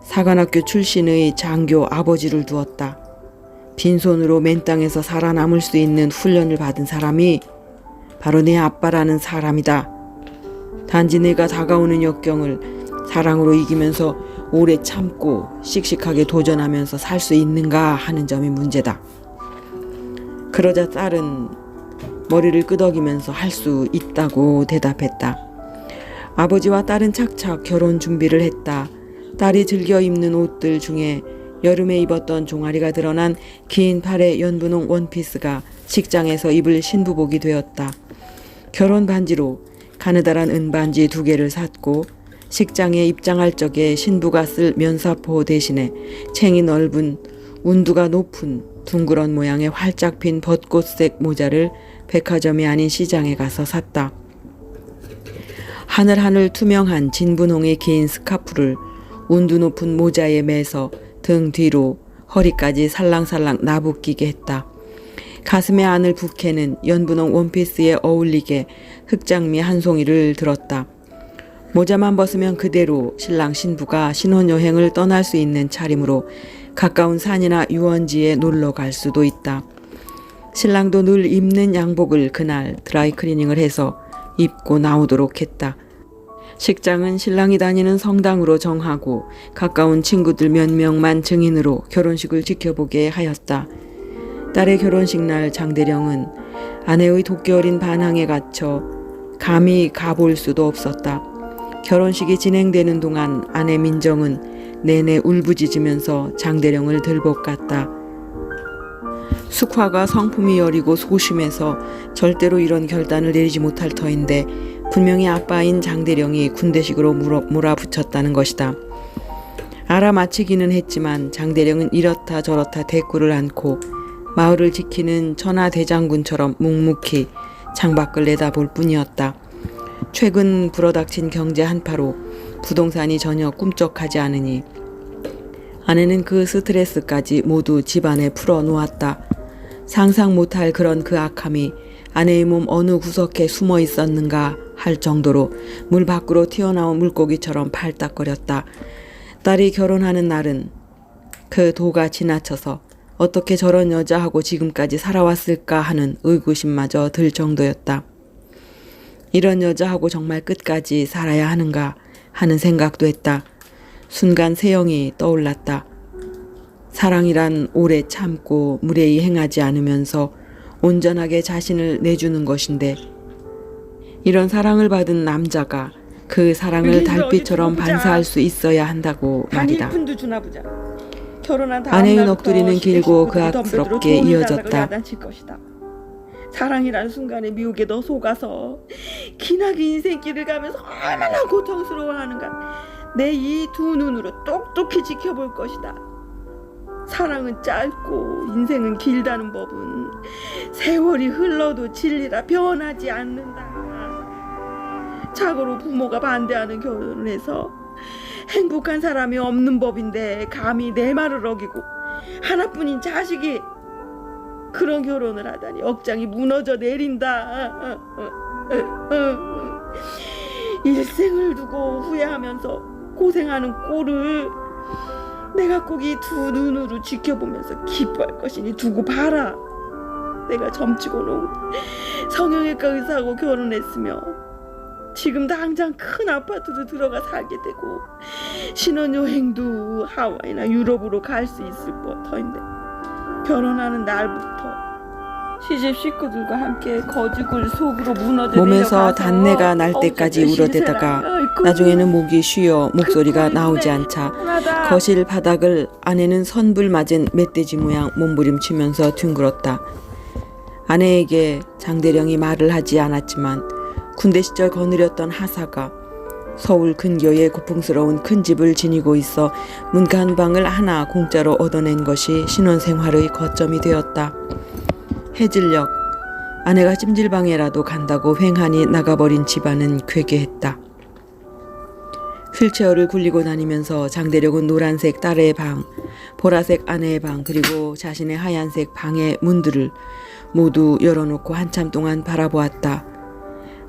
사관학교 출신의 장교 아버지를 두었다. 빈손으로 맨 땅에서 살아남을 수 있는 훈련을 받은 사람이 바로 내 아빠라는 사람이다. 단지 내가 다가오는 역경을 사랑으로 이기면서 오래 참고 씩씩하게 도전하면서 살 수 있는가 하는 점이 문제다. 그러자 딸은 머리를 끄덕이면서 할 수 있다고 대답했다. 아버지와 딸은 착착 결혼 준비를 했다. 딸이 즐겨 입는 옷들 중에 여름에 입었던 종아리가 드러난 긴 팔의 연분홍 원피스가 식장에서 입을 신부복이 되었다. 결혼 반지로 가느다란 은반지 2개를 샀고 식장에 입장할 적에 신부가 쓸 면사포 대신에 챙이 넓은 운두가 높은 둥그런 모양의 활짝 핀 벚꽃색 모자를 백화점이 아닌 시장에 가서 샀다. 하늘하늘 투명한 진분홍의 긴 스카프를 운두 높은 모자에 매서 등 뒤로 허리까지 살랑살랑 나부끼게 했다. 가슴에 안을 부케는 연분홍 원피스에 어울리게 흑장미 한 송이를 들었다. 모자만 벗으면 그대로 신랑 신부가 신혼여행을 떠날 수 있는 차림으로 가까운 산이나 유원지에 놀러 갈 수도 있다. 신랑도 늘 입는 양복을 그날 드라이클리닝을 해서 입고 나오도록 했다. 식장은 신랑이 다니는 성당으로 정하고 가까운 친구들 몇 명만 증인으로 결혼식을 지켜보게 하였다. 딸의 결혼식 날 장대령은 아내의 도끼 어린 반항에 갇혀 감히 가볼 수도 없었다. 결혼식이 진행되는 동안 아내 민정은 내내 울부짖으면서 장대령을 들볶았다. 숙화가 성품이 여리고 소심해서 절대로 이런 결단을 내리지 못할 터인데 분명히 아빠인 장대령이 군대식으로 몰아붙였다는 것이다. 알아맞히기는 했지만 장대령은 이렇다 저렇다 대꾸를 않고 마을을 지키는 천하대장군처럼 묵묵히 창밖을 내다볼 뿐이었다. 최근 불어닥친 경제 한파로 부동산이 전혀 꿈쩍하지 않으니 아내는 그 스트레스까지 모두 집안에 풀어놓았다. 상상 못할 그런 그 악함이 아내의 몸 어느 구석에 숨어 있었는가 할 정도로 물 밖으로 튀어나온 물고기처럼 팔딱거렸다. 딸이 결혼하는 날은 그 도가 지나쳐서 어떻게 저런 여자하고 지금까지 살아왔을까 하는 의구심마저 들 정도였다. 이런 여자하고 정말 끝까지 살아야 하는가 하는 생각도 했다. 순간 세영이 떠올랐다. 사랑이란 오래 참고 무례히 행하지 않으면서 온전하게 자신을 내주는 것인데 이런 사랑을 받은 남자가 그 사랑을 달빛처럼 반사할 수 있어야 한다고 말이다. 아내의 넋두리는 길고 그악스럽게 이어졌다. 사랑이라는 순간에 미혹에 너 속아서 기나긴 인생길을 가면서 얼마나 고통스러워하는가 내 이 두 눈으로 똑똑히 지켜볼 것이다. 사랑은 짧고 인생은 길다는 법은 세월이 흘러도 진리라 변하지 않는다. 자고로 부모가 반대하는 결혼에서 행복한 사람이 없는 법인데 감히 내 말을 어기고 하나뿐인 자식이 그런 결혼을 하다니 억장이 무너져 내린다. 일생을 두고 후회하면서 고생하는 꼴을 내가 꼭 이 두 눈으로 지켜보면서 기뻐할 것이니 두고 봐라. 내가 점치고는 성형외과 의사하고 결혼했으며 지금 당장 큰 아파트로 들어가 살게 되고 신혼여행도 하와이나 유럽으로 갈 수 있을 터인데 결혼하는 날부터 시집 식구들과 함께 거지굴 속으로 무너져 몸에서 단내가 날 때까지 울어대다가 나중에는 목이 쉬어 목소리가 나오지 않자 거실 바닥을 아내는 선불 맞은 멧돼지 모양 몸부림치면서 뒹굴었다. 아내에게 장대령이 말을 하지 않았지만 군대 시절 거느렸던 하사가 서울 근교에 고풍스러운 큰 집을 지니고 있어 문간방을 하나 공짜로 얻어낸 것이 신혼생활의 거점이 되었다. 해질녘 아내가 찜질방에라도 간다고 횡하니 나가버린 집안은 괴괴했다. 휠체어를 굴리고 다니면서 장대령은 노란색 딸의 방, 보라색 아내의 방 그리고 자신의 하얀색 방의 문들을 모두 열어놓고 한참 동안 바라보았다.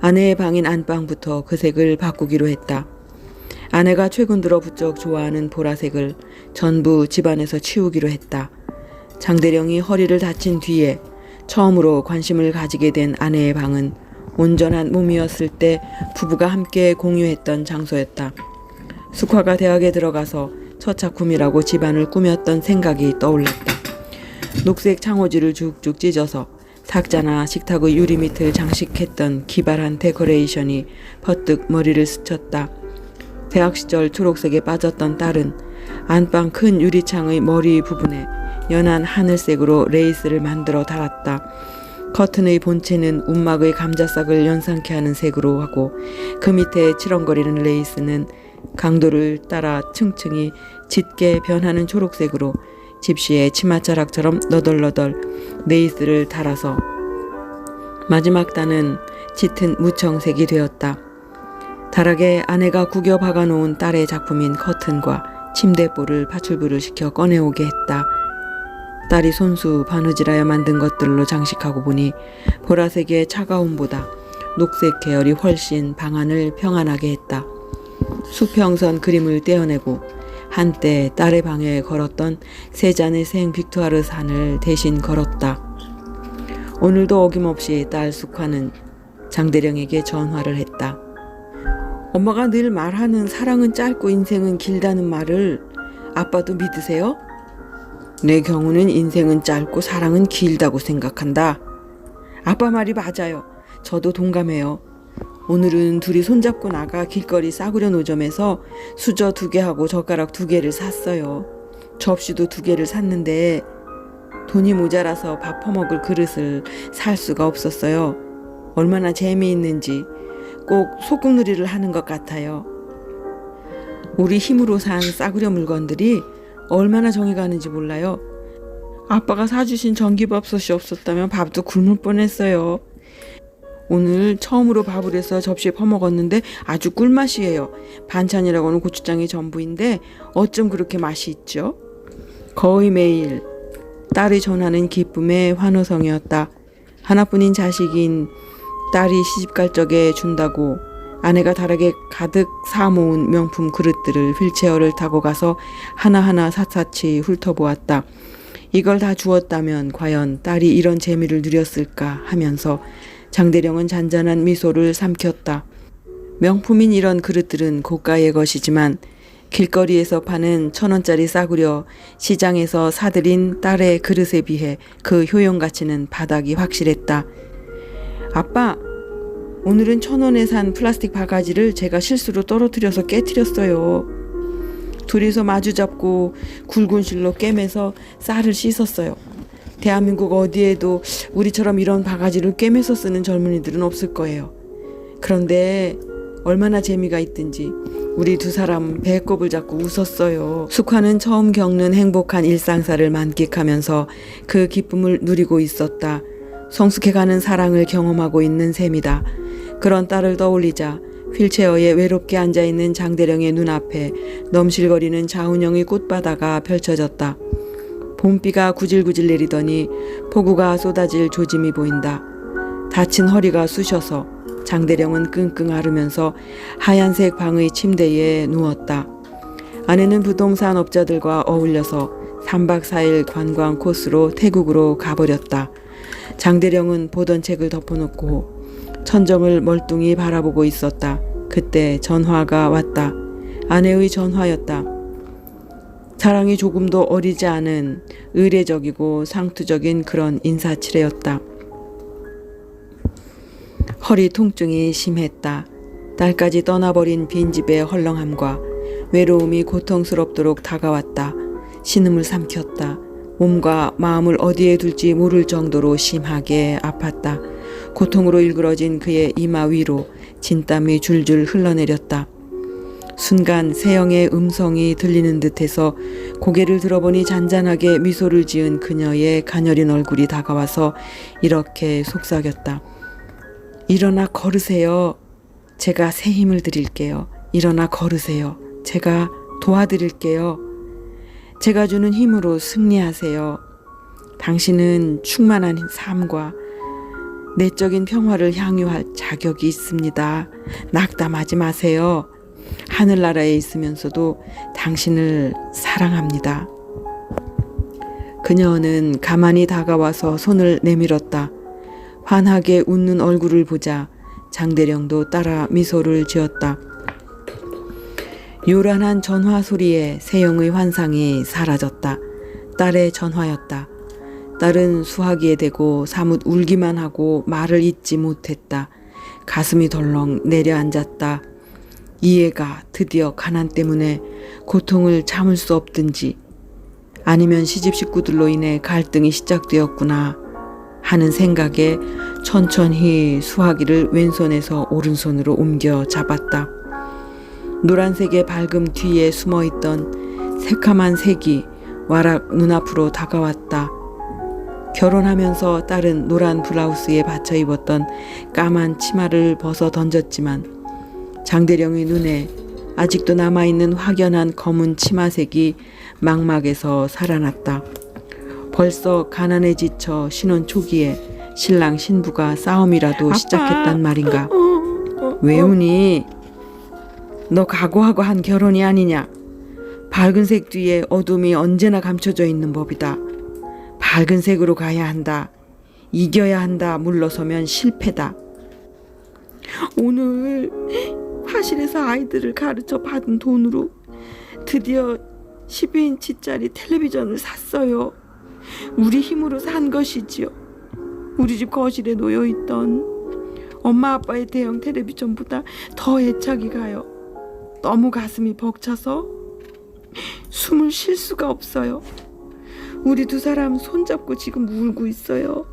아내의 방인 안방부터 그 색을 바꾸기로 했다. 아내가 최근 들어 부쩍 좋아하는 보라색을 전부 집안에서 치우기로 했다. 장대령이 허리를 다친 뒤에 처음으로 관심을 가지게 된 아내의 방은 온전한 몸이었을 때 부부가 함께 공유했던 장소였다. 숙화가 대학에 들어가서 첫 작품이라고 집안을 꾸몄던 생각이 떠올랐다. 녹색 창호지를 쭉쭉 찢어서 탁자나 식탁의 유리 밑을 장식했던 기발한 데코레이션이 퍼뜩 머리를 스쳤다. 대학 시절 초록색에 빠졌던 딸은 안방 큰 유리창의 머리 부분에 연한 하늘색으로 레이스를 만들어 달았다. 커튼의 본체는 움막의 감자싹을 연상케 하는 색으로 하고 그 밑에 치렁거리는 레이스는 강도를 따라 층층이 짙게 변하는 초록색으로 집시의 치맛자락처럼 너덜너덜 레이스를 달아서 마지막 단은 짙은 무청색이 되었다. 다락에 아내가 구겨 박아놓은 딸의 작품인 커튼과 침대볼을 파출부를 시켜 꺼내오게 했다. 딸이 손수 바느질하여 만든 것들로 장식하고 보니 보라색의 차가움보다 녹색 계열이 훨씬 방안을 평안하게 했다. 수평선 그림을 떼어내고 한때 딸의 방에 걸었던 세 잔의 생 빅투아르 산을 대신 걸었다. 오늘도 어김없이 딸 숙화는 장대령에게 전화를 했다. 엄마가 늘 말하는 사랑은 짧고 인생은 길다는 말을 아빠도 믿으세요? 내 경우는 인생은 짧고 사랑은 길다고 생각한다. 아빠 말이 맞아요. 저도 동감해요. 오늘은 둘이 손잡고 나가 길거리 싸구려 노점에서 수저 2개하고 젓가락 2개를 샀어요. 접시도 2개를 샀는데 돈이 모자라서 밥 퍼먹을 그릇을 살 수가 없었어요. 얼마나 재미있는지 꼭 소꿉놀이를 하는 것 같아요. 우리 힘으로 산 싸구려 물건들이 얼마나 정이 가는지 몰라요. 아빠가 사주신 전기밥솥이 없었다면 밥도 굶을 뻔했어요. 오늘 처음으로 밥을 해서 접시에 퍼먹었는데 아주 꿀맛이에요. 반찬이라고는 고추장이 전부인데 어쩜 그렇게 맛이 있죠? 거의 매일 딸이 전하는 기쁨의 환호성이었다. 하나뿐인 자식인 딸이 시집갈 적에 준다고 아내가 다락에 가득 사모은 명품 그릇들을 휠체어를 타고 가서 하나하나 샅샅이 훑어보았다. 이걸 다 주었다면 과연 딸이 이런 재미를 누렸을까 하면서 장대령은 잔잔한 미소를 삼켰다. 명품인 이런 그릇들은 고가의 것이지만 길거리에서 파는 1,000원짜리 싸구려 시장에서 사들인 딸의 그릇에 비해 그 효용 가치는 바닥이 확실했다. 아빠, 오늘은 1,000원에 산 플라스틱 바가지를 제가 실수로 떨어뜨려서 깨트렸어요. 둘이서 마주잡고 굵은 실로 꿰매서 쌀을 씻었어요. 대한민국 어디에도 우리처럼 이런 바가지를 꿰매서 쓰는 젊은이들은 없을 거예요. 그런데 얼마나 재미가 있든지 우리 두 사람 배꼽을 잡고 웃었어요. 숙화는 처음 겪는 행복한 일상사를 만끽하면서 그 기쁨을 누리고 있었다. 성숙해가는 사랑을 경험하고 있는 셈이다. 그런 딸을 떠올리자 휠체어에 외롭게 앉아있는 장대령의 눈앞에 넘실거리는 자운형의 꽃바다가 펼쳐졌다. 봄비가 구질구질 내리더니 폭우가 쏟아질 조짐이 보인다. 다친 허리가 쑤셔서 장대령은 끙끙 앓으면서 하얀색 방의 침대에 누웠다. 아내는 부동산 업자들과 어울려서 3박 4일 관광 코스로 태국으로 가버렸다. 장대령은 보던 책을 덮어놓고 천정을 멀뚱히 바라보고 있었다. 그때 전화가 왔다. 아내의 전화였다. 사랑이 조금도 어리지 않은 의례적이고 상투적인 그런 인사치레였다. 허리 통증이 심했다. 딸까지 떠나버린 빈집의 헐렁함과 외로움이 고통스럽도록 다가왔다. 신음을 삼켰다. 몸과 마음을 어디에 둘지 모를 정도로 심하게 아팠다. 고통으로 일그러진 그의 이마 위로 진땀이 줄줄 흘러내렸다. 순간 세영의 음성이 들리는 듯해서 고개를 들어보니 잔잔하게 미소를 지은 그녀의 가녀린 얼굴이 다가와서 이렇게 속삭였다. 일어나 걸으세요. 제가 새 힘을 드릴게요. 일어나 걸으세요. 제가 도와드릴게요. 제가 주는 힘으로 승리하세요. 당신은 충만한 삶과 내적인 평화를 향유할 자격이 있습니다. 낙담하지 마세요. 하늘나라에 있으면서도 당신을 사랑합니다. 그녀는 가만히 다가와서 손을 내밀었다. 환하게 웃는 얼굴을 보자 장대령도 따라 미소를 지었다. 요란한 전화 소리에 세영의 환상이 사라졌다. 딸의 전화였다. 딸은 수화기에 대고 사뭇 울기만 하고 말을 잇지 못했다. 가슴이 덜렁 내려앉았다. 이해가 드디어 가난 때문에 고통을 참을 수 없든지 아니면 시집 식구들로 인해 갈등이 시작되었구나 하는 생각에 천천히 수화기를 왼손에서 오른손으로 옮겨 잡았다. 노란색의 밝음 뒤에 숨어있던 새카만 색이 와락 눈앞으로 다가왔다. 결혼하면서 딸은 노란 블라우스에 받쳐 입었던 까만 치마를 벗어 던졌지만 장대령의 눈에 아직도 남아있는 확연한 검은 치마색이 망막에서 살아났다. 벌써 가난에 지쳐 신혼 초기에 신랑 신부가 싸움이라도 시작했단 말인가. 왜 우니? 너 각오하고 한 결혼이 아니냐. 밝은 색 뒤에 어둠이 언제나 감춰져 있는 법이다. 밝은 색으로 가야 한다. 이겨야 한다. 물러서면 실패다. 오늘 화실에서 아이들을 가르쳐 받은 돈으로 드디어 12인치짜리 텔레비전을 샀어요. 우리 힘으로 산 것이지요. 우리 집 거실에 놓여있던 엄마 아빠의 대형 텔레비전보다 더 애착이 가요. 너무 가슴이 벅차서 숨을 쉴 수가 없어요. 우리 두 사람 손잡고 지금 울고 있어요.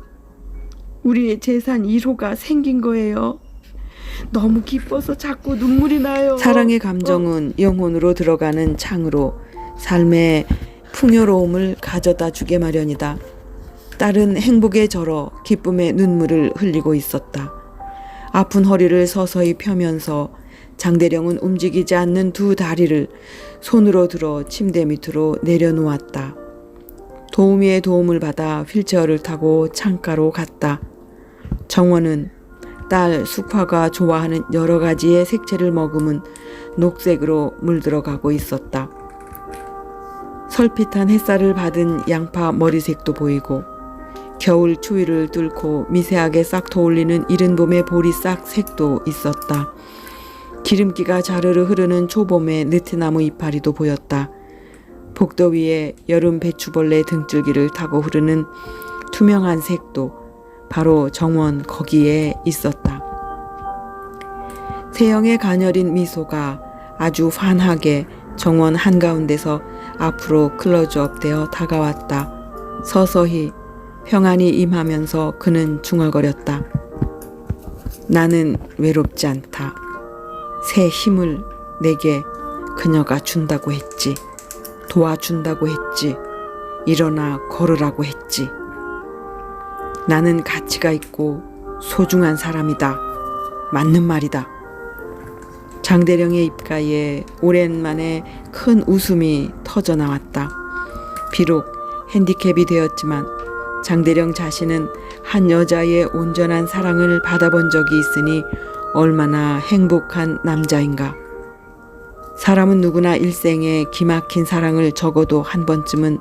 우리의 재산 1호가 생긴 거예요. 너무 기뻐서 자꾸 눈물이 나요. 사랑의 감정은 영혼으로 들어가는 창으로 삶의 풍요로움을 가져다 주게 마련이다. 딸은 행복에 절어 기쁨의 눈물을 흘리고 있었다. 아픈 허리를 서서히 펴면서 장대령은 움직이지 않는 두 다리를 손으로 들어 침대 밑으로 내려놓았다. 도우미의 도움을 받아 휠체어를 타고 창가로 갔다. 정원은 딸 숙화가 좋아하는 여러 가지의 색채를 머금은 녹색으로 물들어가고 있었다. 설핏한 햇살을 받은 양파 머리색도 보이고 겨울 추위를 뚫고 미세하게 싹 터올리는 이른 봄의 보리싹 색도 있었다. 기름기가 자르르 흐르는 초봄의 느티나무 이파리도 보였다. 복도 위에 여름 배추벌레 등줄기를 타고 흐르는 투명한 색도 바로 정원 거기에 있었다. 세영의 가녀린 미소가 아주 환하게 정원 한가운데서 앞으로 클로즈업 되어 다가왔다. 서서히 평안히 임하면서 그는 중얼거렸다. 나는 외롭지 않다. 새 힘을 내게 그녀가 준다고 했지. 도와준다고 했지. 일어나 걸으라고 했지. 나는 가치가 있고 소중한 사람이다. 맞는 말이다. 장대령의 입가에 오랜만에 큰 웃음이 터져 나왔다. 비록 핸디캡이 되었지만 장대령 자신은 한 여자의 온전한 사랑을 받아본 적이 있으니 얼마나 행복한 남자인가. 사람은 누구나 일생에 기막힌 사랑을 적어도 한 번쯤은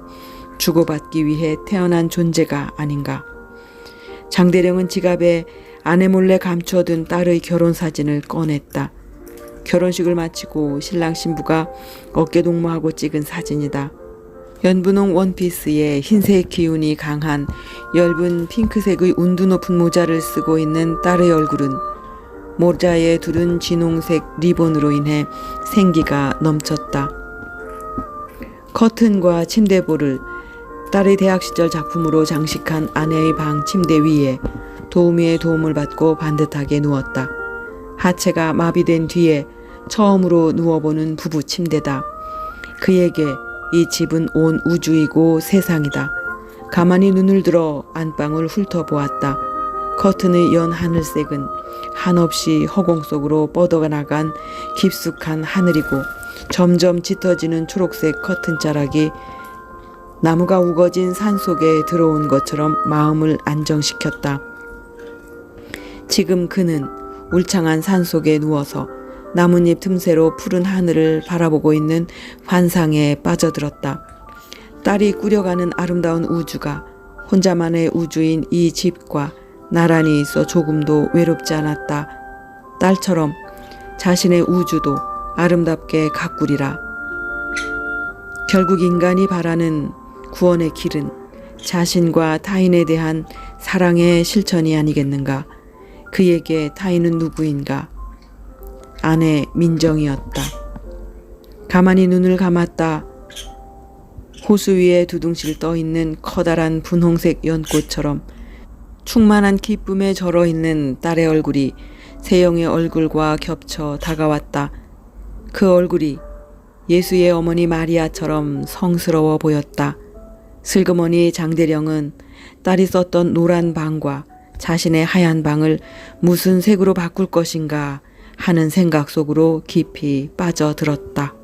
주고받기 위해 태어난 존재가 아닌가. 장대령은 지갑에 아내 몰래 감춰둔 딸의 결혼 사진을 꺼냈다. 결혼식을 마치고 신랑 신부가 어깨 동무하고 찍은 사진이다. 연분홍 원피스에 흰색 기운이 강한 엷은 핑크색의 운두 높은 모자를 쓰고 있는 딸의 얼굴은 모자에 두른 진홍색 리본으로 인해 생기가 넘쳤다. 커튼과 침대볼을 딸의 대학 시절 작품으로 장식한 아내의 방 침대 위에 도우미의 도움을 받고 반듯하게 누웠다. 하체가 마비된 뒤에 처음으로 누워보는 부부 침대다. 그에게 이 집은 온 우주이고 세상이다. 가만히 눈을 들어 안방을 훑어보았다. 커튼의 연 하늘색은 한없이 허공 속으로 뻗어나간 깊숙한 하늘이고 점점 짙어지는 초록색 커튼자락이 나무가 우거진 산속에 들어온 것처럼 마음을 안정시켰다. 지금 그는 울창한 산속에 누워서 나뭇잎 틈새로 푸른 하늘을 바라보고 있는 환상에 빠져들었다. 딸이 꾸려가는 아름다운 우주가 혼자만의 우주인 이 집과 나란히 있어 조금도 외롭지 않았다. 딸처럼 자신의 우주도 아름답게 가꾸리라. 결국 인간이 바라는 구원의 길은 자신과 타인에 대한 사랑의 실천이 아니겠는가. 그에게 타인은 누구인가? 아내 민정이었다. 가만히 눈을 감았다. 호수 위에 두둥실 떠있는 커다란 분홍색 연꽃처럼 충만한 기쁨에 절어있는 딸의 얼굴이 세영의 얼굴과 겹쳐 다가왔다. 그 얼굴이 예수의 어머니 마리아처럼 성스러워 보였다. 슬그머니 장대령은 딸이 썼던 노란 방과 자신의 하얀 방을 무슨 색으로 바꿀 것인가 하는 생각 속으로 깊이 빠져들었다.